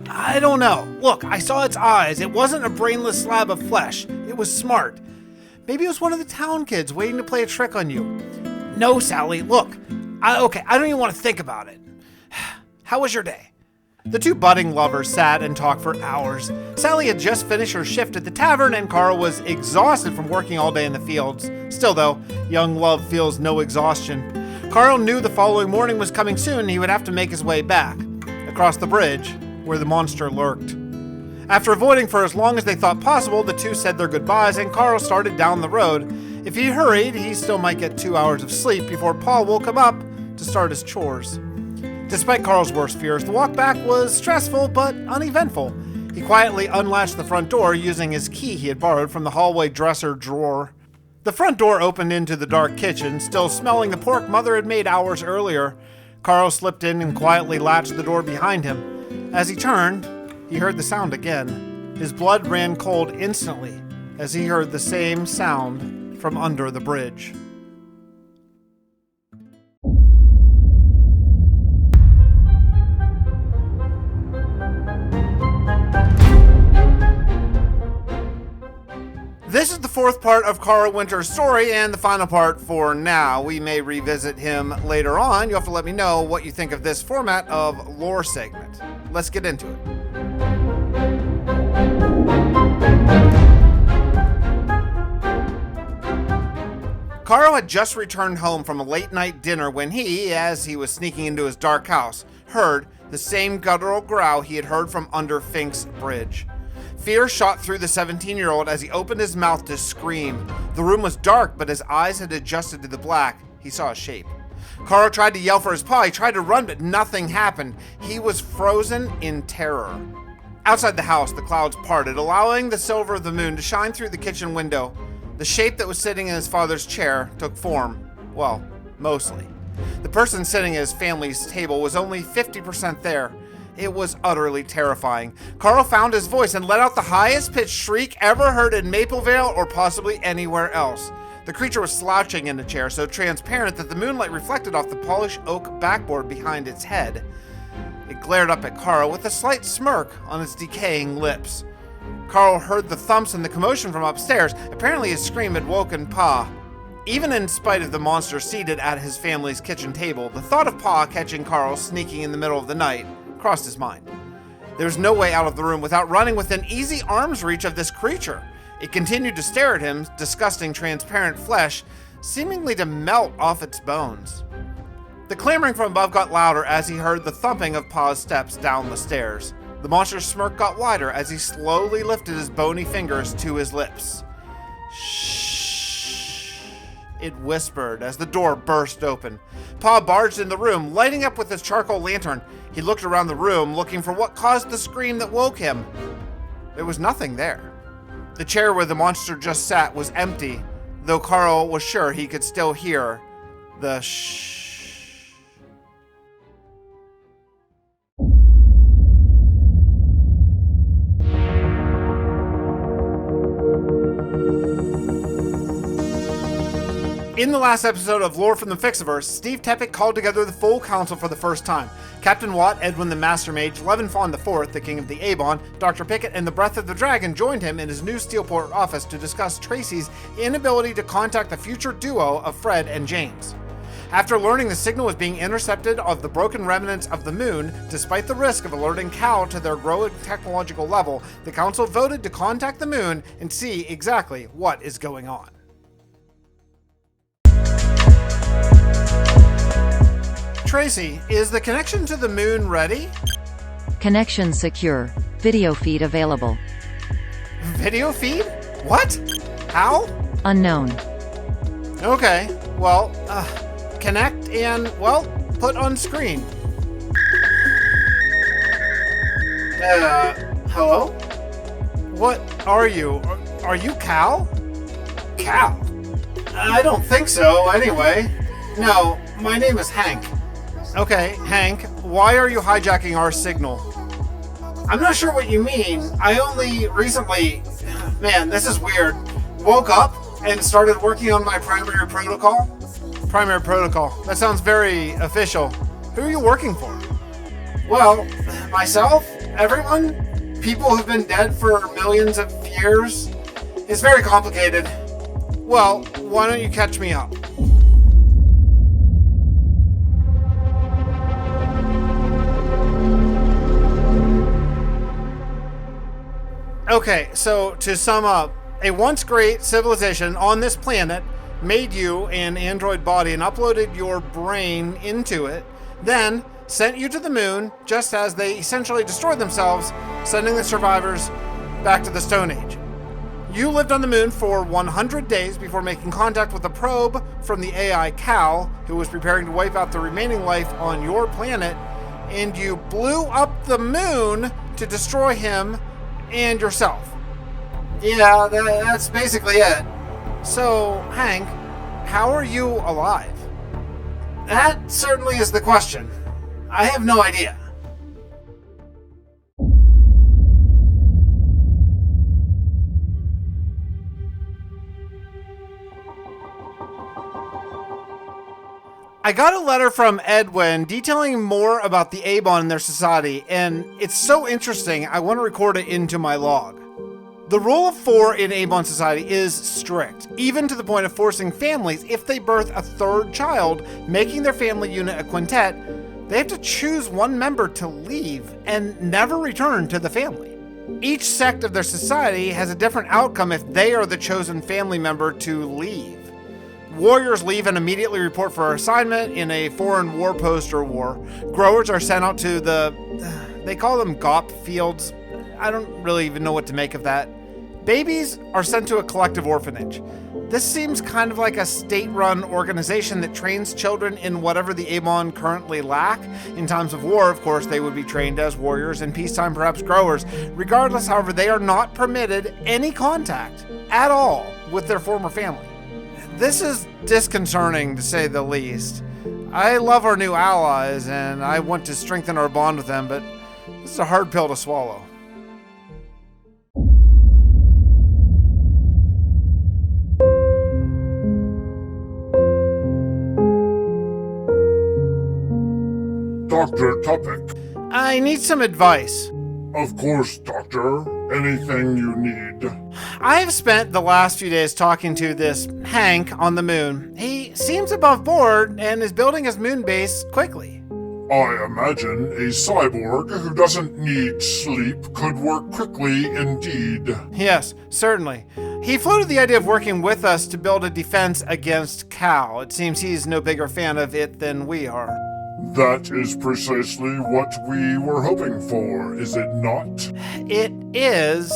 I don't know. Look, I saw its eyes. It wasn't a brainless slab of flesh. It was smart. Maybe it was one of the town kids waiting to play a trick on you. No, Sally, look. I don't even want to think about it. How was your day? The 2 budding lovers sat and talked for hours. Sally had just finished her shift at the tavern, and Carl was exhausted from working all day in the fields. Still, though, young love feels no exhaustion. Carl knew the following morning was coming soon, and he would have to make his way back, across the bridge, where the monster lurked. After avoiding for as long as they thought possible, the 2 said their goodbyes, and Carl started down the road. If he hurried, he still might get 2 hours of sleep before Paul woke him up to start his chores. Despite Carl's worst fears, the walk back was stressful but uneventful. He quietly unlatched the front door using his key he had borrowed from the hallway dresser drawer. The front door opened into the dark kitchen, still smelling the pork Mother had made hours earlier. Carl slipped in and quietly latched the door behind him. As he turned, he heard the sound again. His blood ran cold instantly as he heard the same sound from under the bridge. This is the 4th part of Carl Winter's story and the final part for now. We may revisit him later on. You'll have to let me know what you think of this format of lore segment. Let's get into it. Carl had just returned home from a late-night dinner when he, as he was sneaking into his dark house, heard the same guttural growl he had heard from under Fink's bridge. Fear shot through the 17-year-old as he opened his mouth to scream. The room was dark, but his eyes had adjusted to the black. He saw a shape. Carl tried to yell for his paw. He tried to run, but nothing happened. He was frozen in terror. Outside the house, the clouds parted, allowing the silver of the moon to shine through the kitchen window. The shape that was sitting in his father's chair took form. Well, mostly. The person sitting at his family's table was only 50% there. It was utterly terrifying. Carl found his voice and let out the highest pitched shriek ever heard in Maplevale or possibly anywhere else. The creature was slouching in a chair, so transparent that the moonlight reflected off the polished oak backboard behind its head. It glared up at Carl with a slight smirk on its decaying lips. Carl heard the thumps and the commotion from upstairs. Apparently his scream had woken Pa. Even in spite of the monster seated at his family's kitchen table, the thought of Pa catching Carl sneaking in the middle of the night crossed his mind. There was no way out of the room without running within easy arm's reach of this creature. It continued to stare at him, disgusting transparent flesh, seemingly to melt off its bones. The clamoring from above got louder as he heard the thumping of Pa's steps down the stairs. The monster's smirk got wider as he slowly lifted his bony fingers to his lips. Shh, it whispered as the door burst open. Pa barged in the room, lighting up with his charcoal lantern. He looked around the room, looking for what caused the scream that woke him. There was nothing there. The chair where the monster just sat was empty, though Carl was sure he could still hear the shh. In the last episode of Lore from the FixxiVerse, Steve Tepic called together the full council for the first time. Captain Watt, Edwin the Master Mage, Levinfawn IV, the King of the Avon, Dr. Pickett, and the Breath of the Dragon joined him in his new Steelport office to discuss Tracy's inability to contact the future duo of Fred and James. After learning the signal was being intercepted of the broken remnants of the moon, despite the risk of alerting Cal to their growing technological level, the council voted to contact the moon and see exactly what is going on. Tracy, is the connection to the moon ready? Connection secure. Video feed available. Video feed? What? How? Unknown. Okay, well, connect and, well, put on screen. Hello? What are you? Are you Cal? Cal? I don't think so, anyway. No, my name is Hank. Okay, Hank, why are you hijacking our signal? I'm not sure what you mean. I only recently, man, this is weird, woke up and started working on my primary protocol. Primary protocol, that sounds very official. Who are you working for? Well, myself, everyone, people who've been dead for millions of years. It's very complicated. Well, why don't you catch me up? Okay, so to sum up, a once great civilization on this planet made you an android body and uploaded your brain into it, then sent you to the moon just as they essentially destroyed themselves, sending the survivors back to the Stone Age. You lived on the moon for 100 days before making contact with a probe from the AI Cal, who was preparing to wipe out the remaining life on your planet, and you blew up the moon to destroy him and yourself. Yeah, that's basically it. So, Hank, how are you alive? That certainly is the question. I have no idea. I got a letter from Edwin detailing more about the Avon and their society, and it's so interesting I want to record it into my log. The rule of 4 in Avon society is strict, even to the point of forcing families, if they birth a third child, making their family unit a quintet, they have to choose one member to leave and never return to the family. Each sect of their society has a different outcome if they are the chosen family member to leave. Warriors leave and immediately report for assignment in a foreign war post or war. Growers are sent out to they call them GOP fields. I don't really even know what to make of that. Babies are sent to a collective orphanage. This seems kind of like a state-run organization that trains children in whatever the Avon currently lack. In times of war, of course, they would be trained as warriors, in peacetime perhaps growers. Regardless, however, they are not permitted any contact at all with their former family. This is disconcerting, to say the least. I love our new allies, and I want to strengthen our bond with them, but this is a hard pill to swallow. Dr. Tupek. I need some advice. Of course, Doctor. Anything you need. I have spent the last few days talking to this Hank on the moon. He seems above board and is building his moon base quickly. I imagine a cyborg who doesn't need sleep could work quickly indeed. Yes, certainly. He floated the idea of working with us to build a defense against Cal. It seems he's no bigger fan of it than we are. That is precisely what we were hoping for, is it not? It is.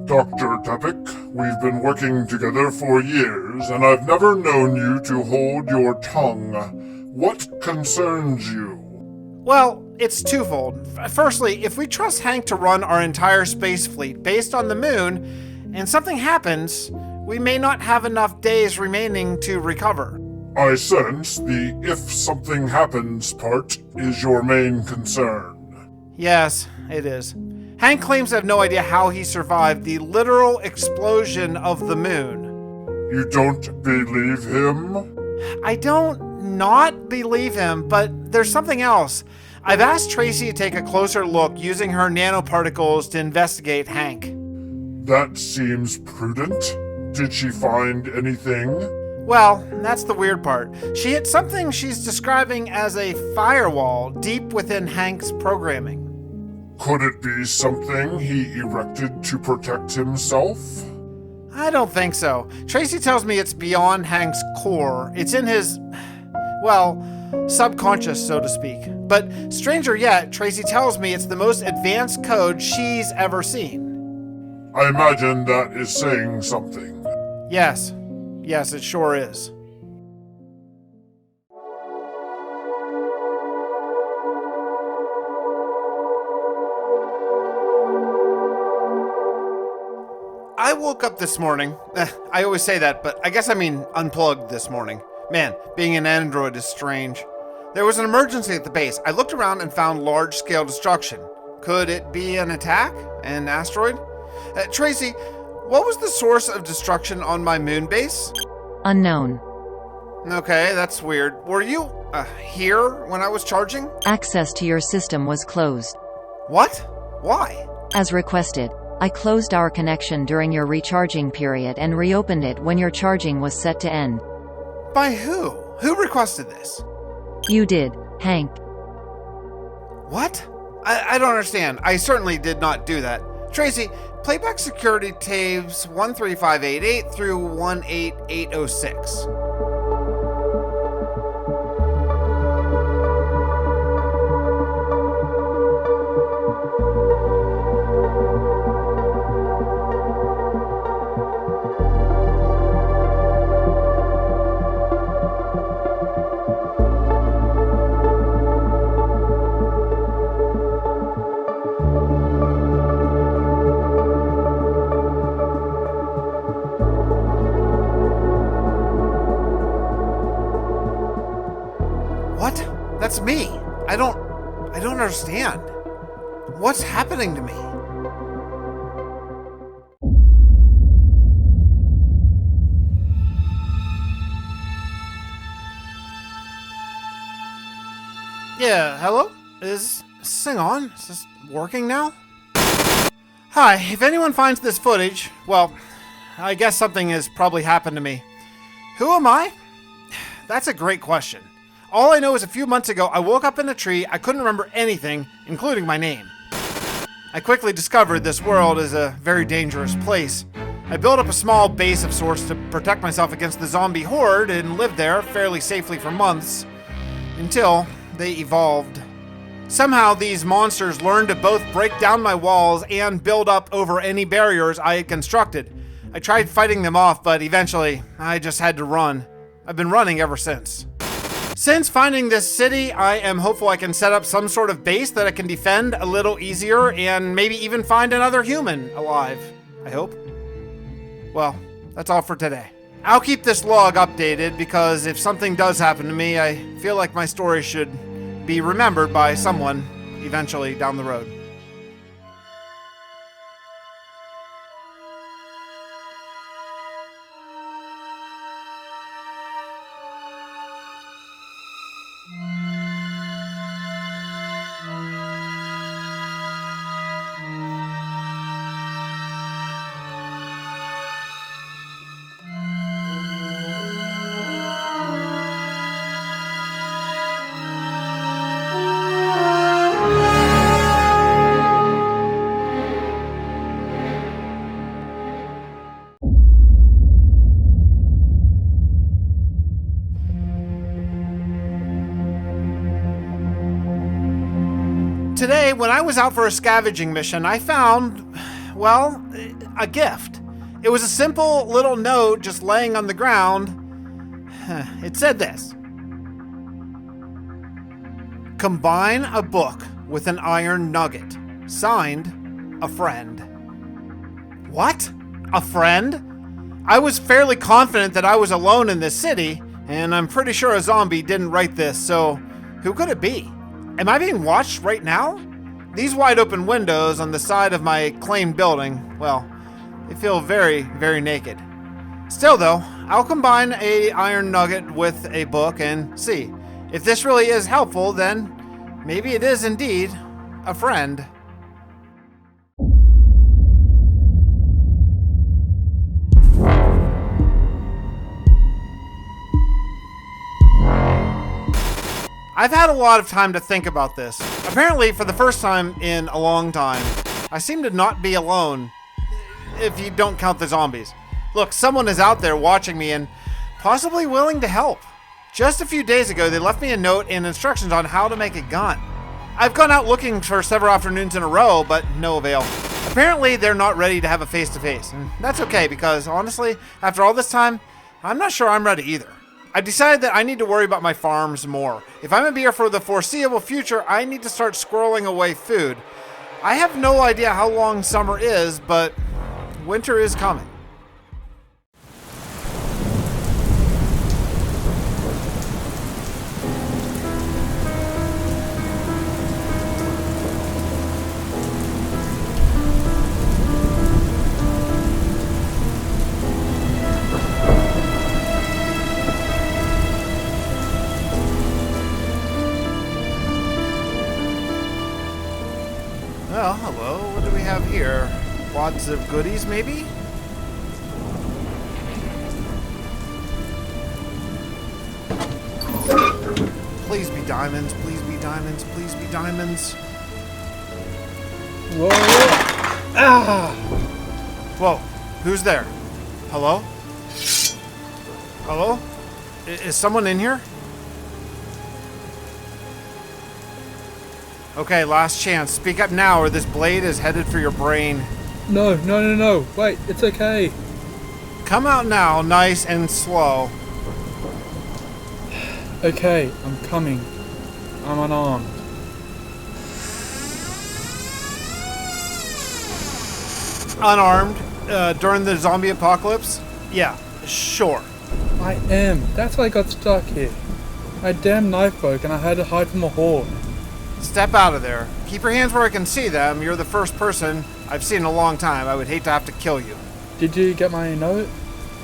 Dr. Tupek, we've been working together for years, and I've never known you to hold your tongue. What concerns you? Well, it's twofold. Firstly, if we trust Hank to run our entire space fleet based on the moon, and something happens, we may not have enough days remaining to recover. I sense the if something happens part is your main concern. Yes, it is. Hank claims to have no idea how he survived the literal explosion of the moon. You don't believe him? I don't not believe him, but there's something else. I've asked Tracy to take a closer look using her nanoparticles to investigate Hank. That seems prudent. Did she find anything? Well, that's the weird part. She hit something she's describing as a firewall deep within Hank's programming. Could it be something he erected to protect himself? I don't think so. Tracy tells me it's beyond Hank's core. It's in his, well, subconscious, so to speak. But stranger yet, Tracy tells me it's the most advanced code she's ever seen. I imagine that is saying something. Yes. Yes, it sure is. I woke up this morning. I always say that, but I guess I mean unplugged this morning. Man, being an android is strange. There was an emergency at the base. I looked around and found large-scale destruction. Could it be an attack? An asteroid? Tracy, what was the source of destruction on my moon base? Unknown. Okay, that's weird. Were you here when I was charging? Access to your system was closed. What? Why? As requested, I closed our connection during your recharging period and reopened it when your charging was set to end. By who? Who requested this? You did, Hank. What? I don't understand. I certainly did not do that. Tracy, playback security tapes 13588 through 18806. That's me. I don't understand. What's happening to me? Yeah, hello? Is this thing on? Is this working now? Hi, if anyone finds this footage, well, I guess something has probably happened to me. Who am I? That's a great question. All I know is a few months ago, I woke up in a tree. I couldn't remember anything, including my name. I quickly discovered this world is a very dangerous place. I built up a small base of sorts to protect myself against the zombie horde and lived there fairly safely for months, until they evolved. Somehow these monsters learned to both break down my walls and build up over any barriers I had constructed. I tried fighting them off, but eventually I just had to run. I've been running ever since. Since finding this city, I am hopeful I can set up some sort of base that I can defend a little easier and maybe even find another human alive. I hope. Well, that's all for today. I'll keep this log updated because if something does happen to me, I feel like my story should be remembered by someone eventually down the road. Today, when I was out for a scavenging mission, I found, well, a gift. It was a simple little note just laying on the ground. It said this: combine a book with an iron nugget. Signed, a friend. What? A friend? I was fairly confident that I was alone in this city, and I'm pretty sure a zombie didn't write this, so who could it be? Am I being watched right now? These wide open windows on the side of my claimed building, well, they feel very, very naked. Still though, I'll combine a iron nugget with a book and see. If this really is helpful, then maybe it is indeed a friend. I've had a lot of time to think about this. Apparently, for the first time in a long time, I seem to not be alone, if you don't count the zombies. Look, someone is out there watching me and possibly willing to help. Just a few days ago, they left me a note and instructions on how to make a gun. I've gone out looking for several afternoons in a row, but no avail. Apparently, they're not ready to have a face-to-face, and that's okay because, honestly, after all this time, I'm not sure I'm ready either. I decided that I need to worry about my farms more. If I'm gonna be here for the foreseeable future, I need to start squirreling away food. I have no idea how long summer is, but winter is coming. Well, hello. What do we have here? Lots of goodies, maybe? Please be diamonds, please be diamonds, please be diamonds. Whoa! Ah! Whoa, who's there? Hello? Hello? Is someone in here? Okay, last chance. Speak up now or this blade is headed for your brain. No. Wait, it's okay. Come out now, nice and slow. Okay, I'm coming. I'm unarmed. Unarmed? During the zombie apocalypse? Yeah, sure. I am. That's why I got stuck here. My damn knife broke and I had to hide from a horde. Step out of there. Keep your hands where I can see them. You're the first person I've seen in a long time. I would hate to have to kill you. Did you get my note?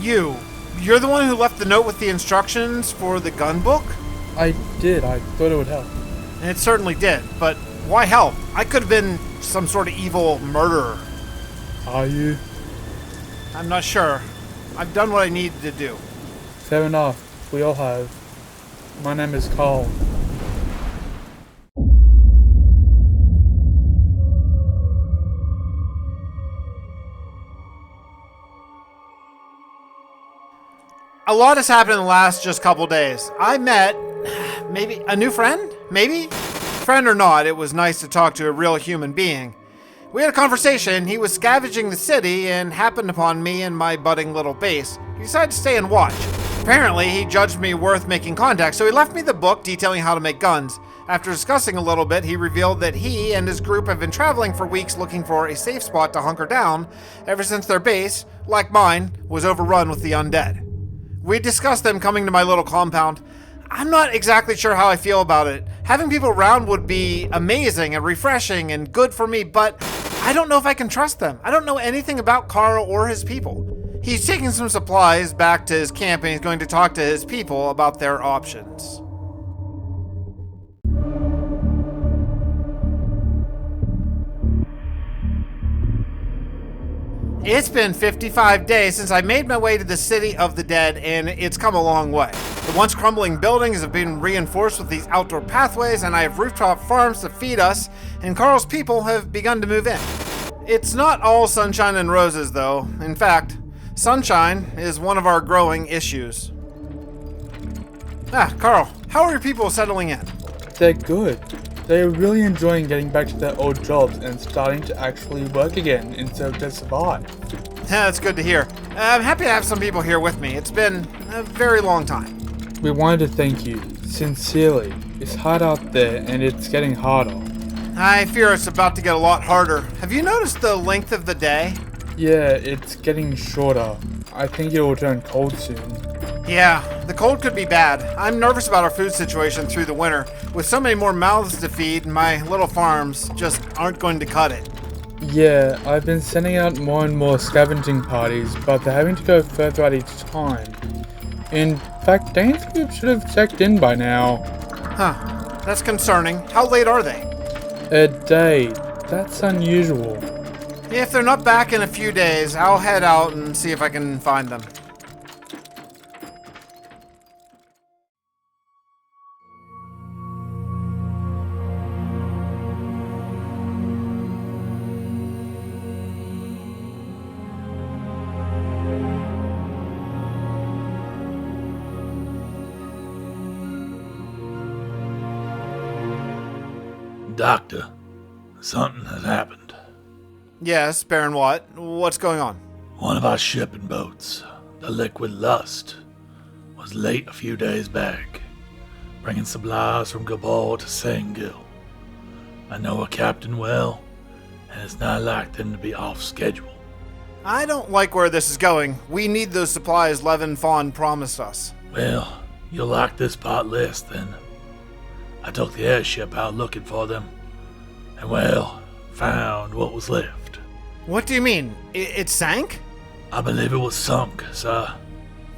You're the one who left the note with the instructions for the gun book? I did. I thought it would help. And it certainly did, but why help? I could have been some sort of evil murderer. Are you? I'm not sure. I've done what I needed to do. Fair enough. We all have. My name is Carl. A lot has happened in the last just couple days. I met, maybe, a new friend? Maybe? Friend or not, it was nice to talk to a real human being. We had a conversation. He was scavenging the city and happened upon me and my budding little base. He decided to stay and watch. Apparently, he judged me worth making contact, so he left me the book detailing how to make guns. After discussing a little bit, he revealed that he and his group have been traveling for weeks looking for a safe spot to hunker down ever since their base, like mine, was overrun with the undead. We discussed them coming to my little compound. I'm not exactly sure how I feel about it. Having people around would be amazing and refreshing and good for me, but I don't know if I can trust them. I don't know anything about Carl or his people. He's taking some supplies back to his camp and he's going to talk to his people about their options. It's been 55 days since I made my way to the City of the Dead, and it's come a long way. The once crumbling buildings have been reinforced with these outdoor pathways, and I have rooftop farms to feed us, and Carl's people have begun to move in. It's not all sunshine and roses, though. In fact, sunshine is one of our growing issues. Carl, how are your people settling in? They're good. They're really enjoying getting back to their old jobs and starting to actually work again instead of just survive. That's good to hear. I'm happy to have some people here with me. It's been a very long time. We wanted to thank you, sincerely. It's hard out there and it's getting harder. I fear it's about to get a lot harder. Have you noticed the length of the day? Yeah, it's getting shorter. I think it will turn cold soon. Yeah, the cold could be bad. I'm nervous about our food situation through the winter. With so many more mouths to feed, my little farms just aren't going to cut it. Yeah, I've been sending out more and more scavenging parties, but they're having to go further at each time. In fact, Dane's group should have checked in by now. Huh, that's concerning. How late are they? A day. That's unusual. If they're not back in a few days, I'll head out and see if I can find them. Doctor, something has happened. Yes, Baron Watt. What's going on? One of our shipping boats, the Liquid Lust, was late a few days back, bringing supplies from Gabor to Sangil. I know a captain well, and it's not like them to be off schedule. I don't like where this is going. We need those supplies Levin Fawn promised us. Well, you'll like this part less then. I took the airship out looking for them, and well, found what was left. What do you mean? It sank? I believe it was sunk, sir.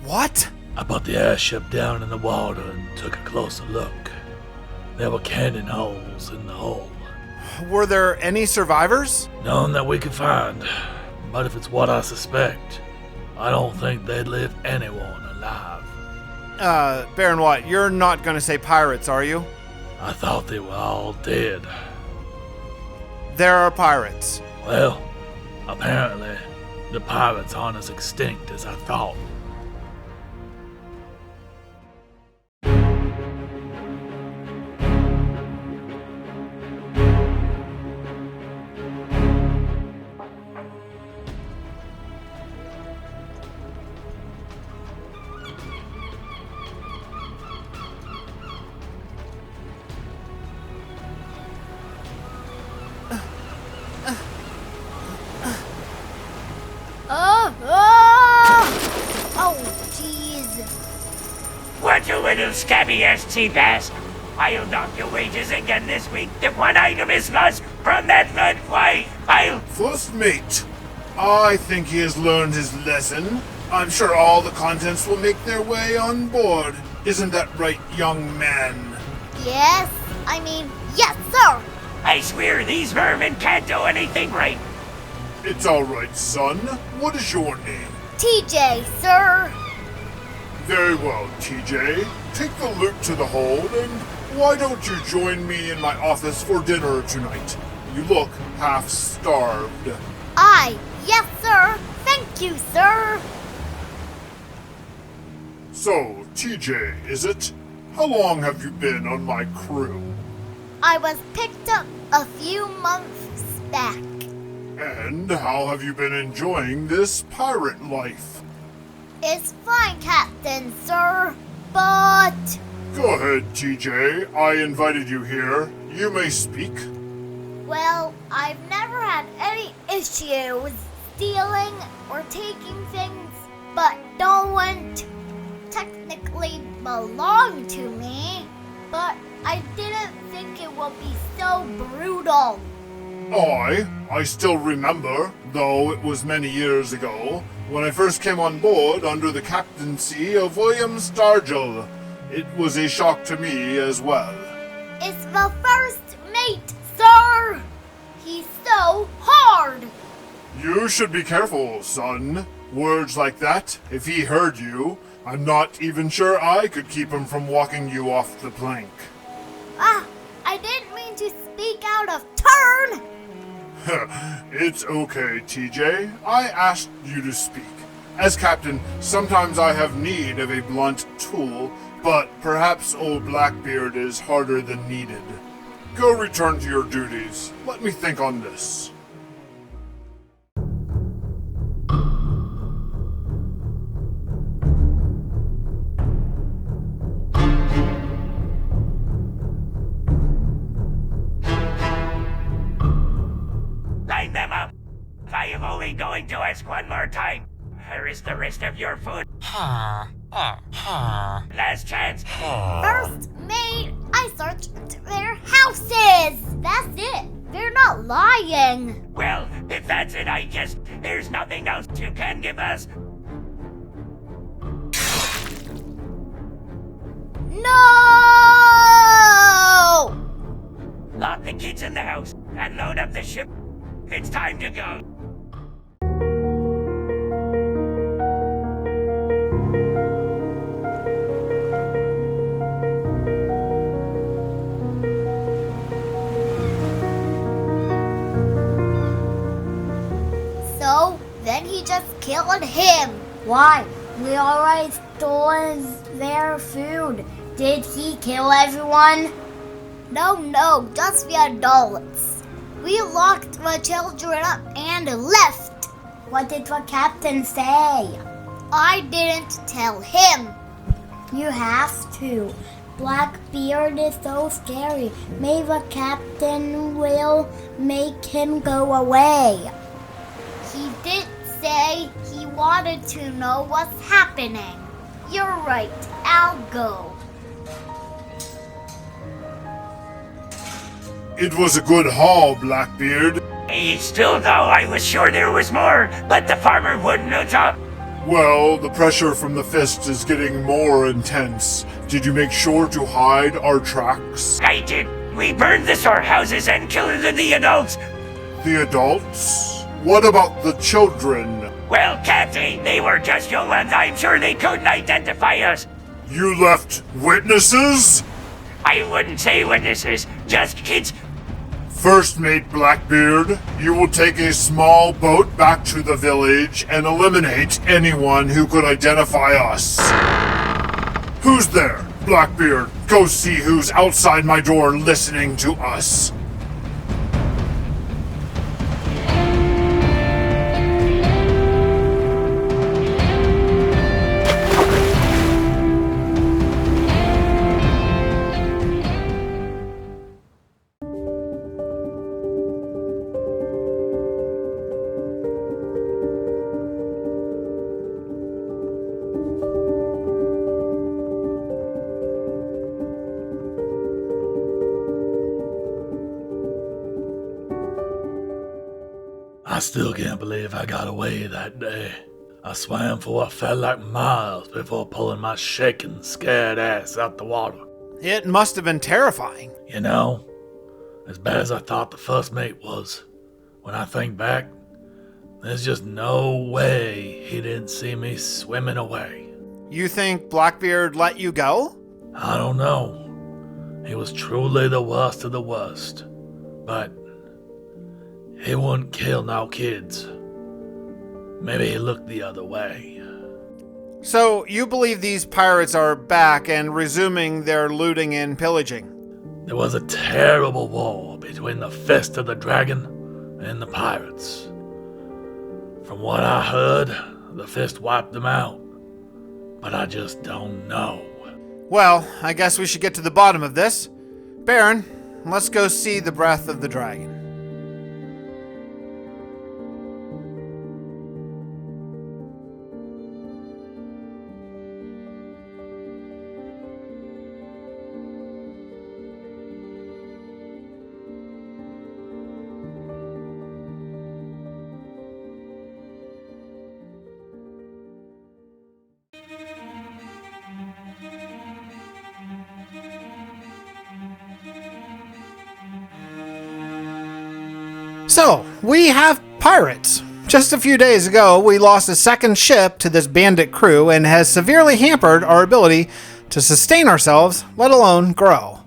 What? I put the airship down in the water and took a closer look. There were cannon holes in the hull. Were there any survivors? None that we could find, but if it's what I suspect, I don't think they'd leave anyone alive. Baron Watt, you're not gonna say pirates, are you? I thought they were all dead. There are pirates. Well, apparently, the pirates aren't as extinct as I thought. You little scabby-ass Seabass. I'll knock your wages again this week if one item is lost from that blood. Why, I'll... First mate, I think he has learned his lesson. I'm sure all the contents will make their way on board. Isn't that right, young man? Yes, yes, sir. I swear these vermin can't do anything right. It's all right, son. What is your name? TJ, sir. Very well, TJ. Take the loot to the hold, and why don't you join me in my office for dinner tonight? You look half-starved. Yes, sir. Thank you, sir. So, TJ, is it? How long have you been on my crew? I was picked up a few months back. And how have you been enjoying this pirate life? It's fine, Captain, sir, but... Go ahead, TJ. I invited you here. You may speak. Well, I've never had any issues stealing or taking things, but no one technically belonged to me. But I didn't think it would be so brutal. I still remember, though it was many years ago, when I first came on board under the captaincy of William Stargell. It was a shock to me as well. It's the first mate, sir! He's so hard! You should be careful, son. Words like that, if he heard you, I'm not even sure I could keep him from walking you off the plank. I didn't mean to speak out of turn! It's okay, TJ. I asked you to speak. As captain, sometimes I have need of a blunt tool, but perhaps old Blackbeard is harder than needed. Go return to your duties. Let me think on this. Line them up. I am only going to ask one more time. Where is the rest of your food? Last chance. First mate, I searched their houses! That's it! They're not lying! Well, if that's it, I guess there's nothing else you can give us. No! Lock the kids in the house and load up the ship. It's time to go. So, then he just killed him. Why? We already stole their food. Did he kill everyone? No, just the adults. We locked the children up and left. What did the captain say? I didn't tell him. You have to. Blackbeard is so scary. Maybe the captain will make him go away. He did say he wanted to know what's happening. You're right, I'll go. It was a good haul, Blackbeard. Still though, I was sure there was more, but the farmer wouldn't have talked. Well, the pressure from the fist is getting more intense. Did you make sure to hide our tracks? I did. We burned the storehouses and killed the adults. The adults? What about the children? Well, Captain, they were just young ones. I'm sure they couldn't identify us. You left witnesses? I wouldn't say witnesses, just kids. First Mate Blackbeard, you will take a small boat back to the village and eliminate anyone who could identify us. Who's there? Blackbeard, go see who's outside my door listening to us. I still can't believe I got away that day. I swam for what felt like miles before pulling my shaking, scared ass out the water. It must have been terrifying. You know, as bad as I thought the first mate was, when I think back, there's just no way he didn't see me swimming away. You think Blackbeard let you go? I don't know. He was truly the worst of the worst. But he wouldn't kill no kids. Maybe he looked the other way. So, you believe these pirates are back and resuming their looting and pillaging? There was a terrible war between the Fist of the Dragon and the pirates. From what I heard, the Fist wiped them out. But I just don't know. Well, I guess we should get to the bottom of this. Baron, let's go see the Breath of the Dragon. So, we have pirates. Just a few days ago, we lost a second ship to this bandit crew and has severely hampered our ability to sustain ourselves, let alone grow.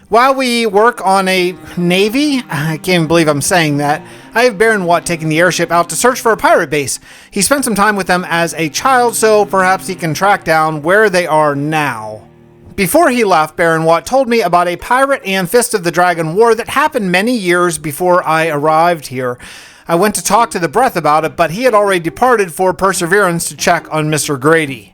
While we work on a navy, I can't even believe I'm saying that, I have Baron Watt taking the airship out to search for a pirate base. He spent some time with them as a child, so perhaps he can track down where they are now. Before he left, Baron Watt told me about a pirate and Fist of the Dragon war that happened many years before I arrived here. I went to talk to the Breath about it, but he had already departed for Perseverance to check on Mr. Grady.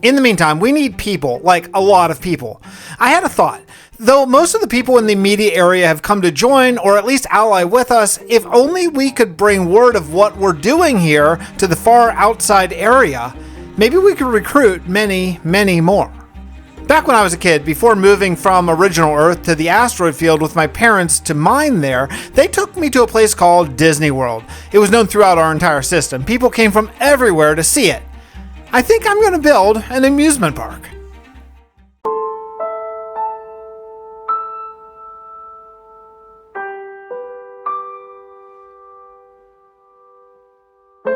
In the meantime, we need people, like a lot of people. I had a thought. Though most of the people in the immediate area have come to join or at least ally with us, if only we could bring word of what we're doing here to the far outside area, maybe we could recruit many, many more. Back when I was a kid, before moving from original Earth to the asteroid field with my parents to mine there, they took me to a place called Disney World. It was known throughout our entire system. People came from everywhere to see it. I think I'm going to build an amusement park.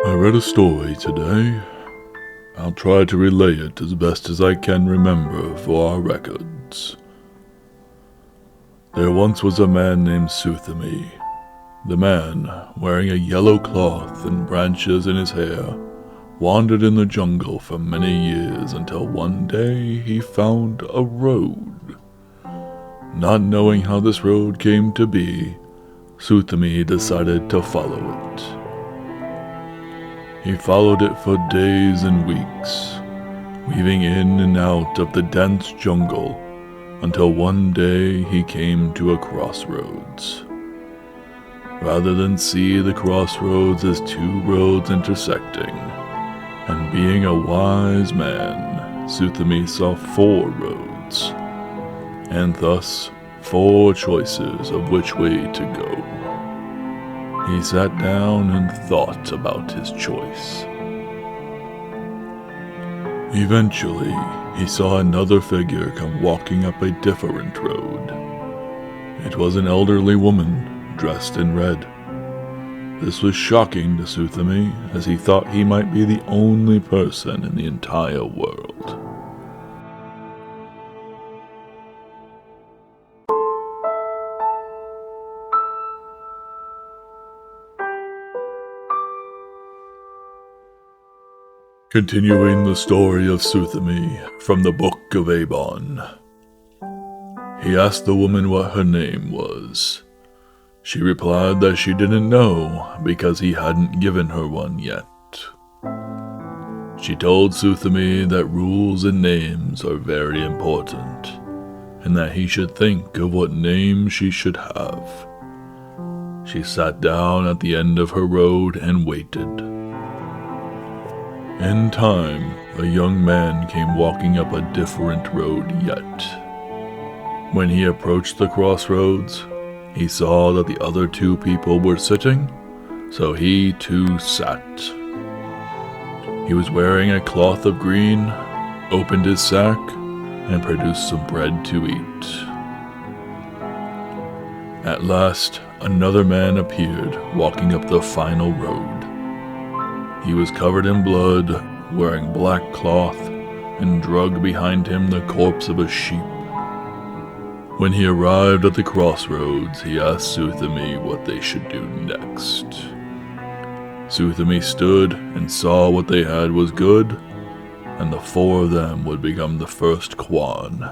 I read a story today. I'll try to relay it as best as I can remember for our records. There once was a man named Suthami. The man, wearing a yellow cloth and branches in his hair, wandered in the jungle for many years until one day he found a road. Not knowing how this road came to be, Suthami decided to follow it. He followed it for days and weeks, weaving in and out of the dense jungle, until one day he came to a crossroads. Rather than see the crossroads as two roads intersecting, and being a wise man, Suthami saw 4 roads, and thus 4 choices of which way to go. He sat down and thought about his choice. Eventually, he saw another figure come walking up a different road. It was an elderly woman, dressed in red. This was shocking to Suthami, as he thought he might be the only person in the entire world. Continuing the story of Suthami from the Book of Avon. He asked the woman what her name was. She replied that she didn't know because he hadn't given her one yet. She told Suthami that rules and names are very important, and that he should think of what name she should have. She sat down at the end of her road and waited. In time, a young man came walking up a different road yet. When he approached the crossroads, he saw that the other 2 people were sitting, so he too sat. He was wearing a cloth of green, opened his sack, and produced some bread to eat. At last, another man appeared, walking up the final road. He was covered in blood, wearing black cloth, and dragged behind him the corpse of a sheep. When he arrived at the crossroads, he asked Suthami what they should do next. Suthami stood and saw what they had was good, and the 4 of them would become the first Quan.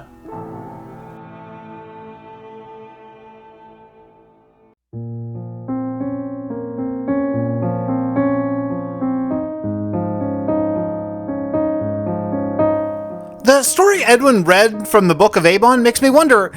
The story Edwin read from the Book of Avon makes me wonder,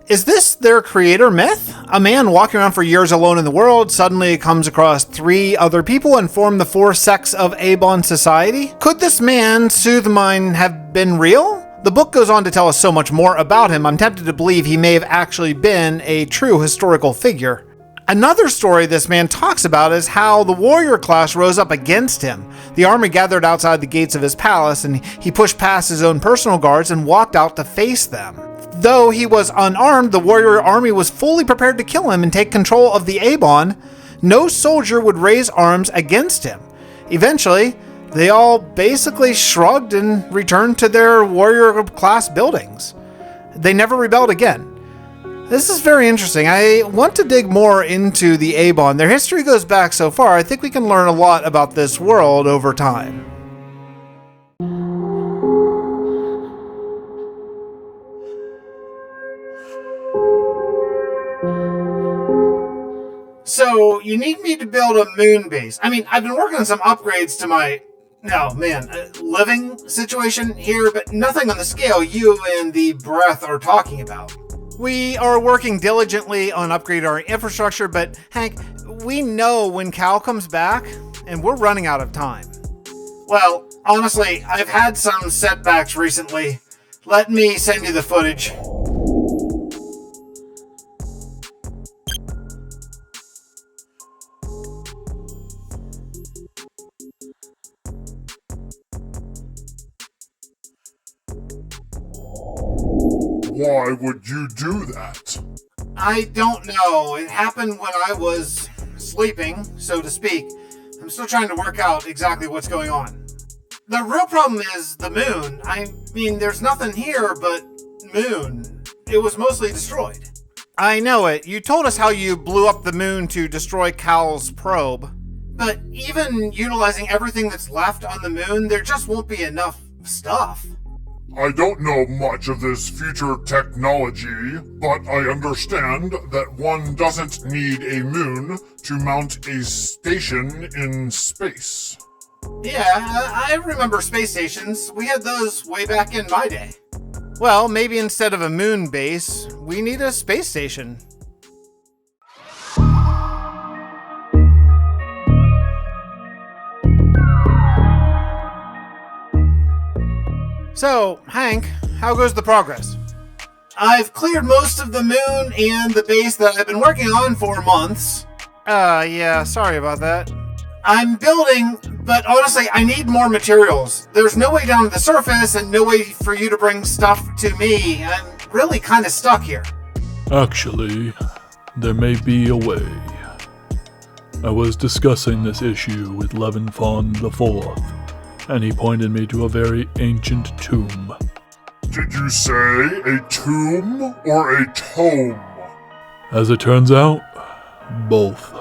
is this their creator myth? A man walking around for years alone in the world suddenly comes across 3 other people and form the 4 sects of Avon society? Could this man, Suthami, have been real? The book goes on to tell us so much more about him. I'm tempted to believe he may have actually been a true historical figure. Another story this man talks about is how the warrior class rose up against him. The army gathered outside the gates of his palace, and he pushed past his own personal guards and walked out to face them. Though he was unarmed, the warrior army was fully prepared to kill him and take control of the Avon. No soldier would raise arms against him. Eventually, they all basically shrugged and returned to their warrior class buildings. They never rebelled again. This is very interesting. I want to dig more into the Avon. Their history goes back so far. I think we can learn a lot about this world over time. So, you need me to build a moon base. I mean, I've been working on some upgrades to my, living situation here, but nothing on the scale you and the Breath are talking about. We are working diligently on upgrading our infrastructure, but Hank, we know when Cal comes back, and we're running out of time. Well, honestly, I've had some setbacks recently. Let me send you the footage. Why would you do that? I don't know. It happened when I was sleeping, so to speak. I'm still trying to work out exactly what's going on. The real problem is the moon. I mean, there's nothing here but moon. It was mostly destroyed. I know it. You told us how you blew up the moon to destroy Cal's probe. But even utilizing everything that's left on the moon, there just won't be enough stuff. I don't know much of this future technology, but I understand that one doesn't need a moon to mount a station in space. Yeah, I remember space stations. We had those way back in my day. Well, maybe instead of a moon base, we need a space station. So, Hank, how goes the progress? I've cleared most of the moon and the base that I've been working on for months. Yeah, sorry about that. I'm building, but honestly, I need more materials. There's no way down to the surface and no way for you to bring stuff to me. I'm really kind of stuck here. Actually, there may be a way. I was discussing this issue with Levinfon IV, and he pointed me to a very ancient tomb. Did you say a tomb or a tome? As it turns out, both.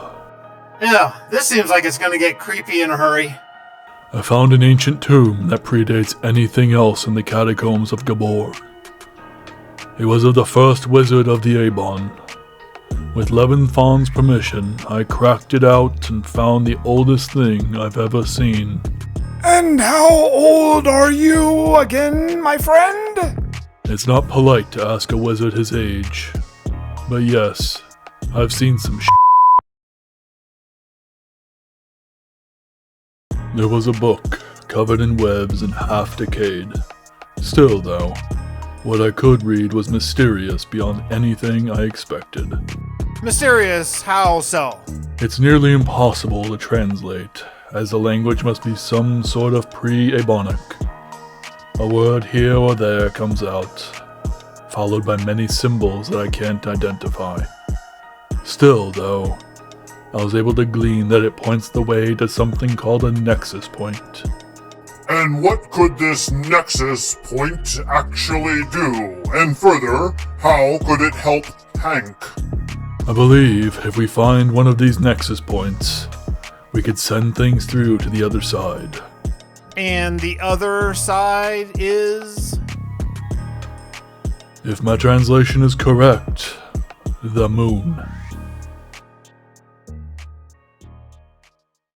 Yeah, this seems like it's gonna get creepy in a hurry. I found an ancient tomb that predates anything else in the catacombs of Gabor. It was of the first wizard of the Avon. With Levinfon's permission, I cracked it out and found the oldest thing I've ever seen. And how old are you again, my friend? It's not polite to ask a wizard his age, but yes, I've seen some shit. There was a book, covered in webs and half decayed. Still, though, what I could read was mysterious beyond anything I expected. Mysterious, how so? It's nearly impossible to translate, as the language must be some sort of pre-Ebonic. A word here or there comes out, followed by many symbols that I can't identify. Still, though, I was able to glean that it points the way to something called a Nexus point. And what could this Nexus point actually do? And further, how could it help Hank? I believe if we find one of these Nexus points, we could send things through to the other side. And the other side is? If my translation is correct, the moon.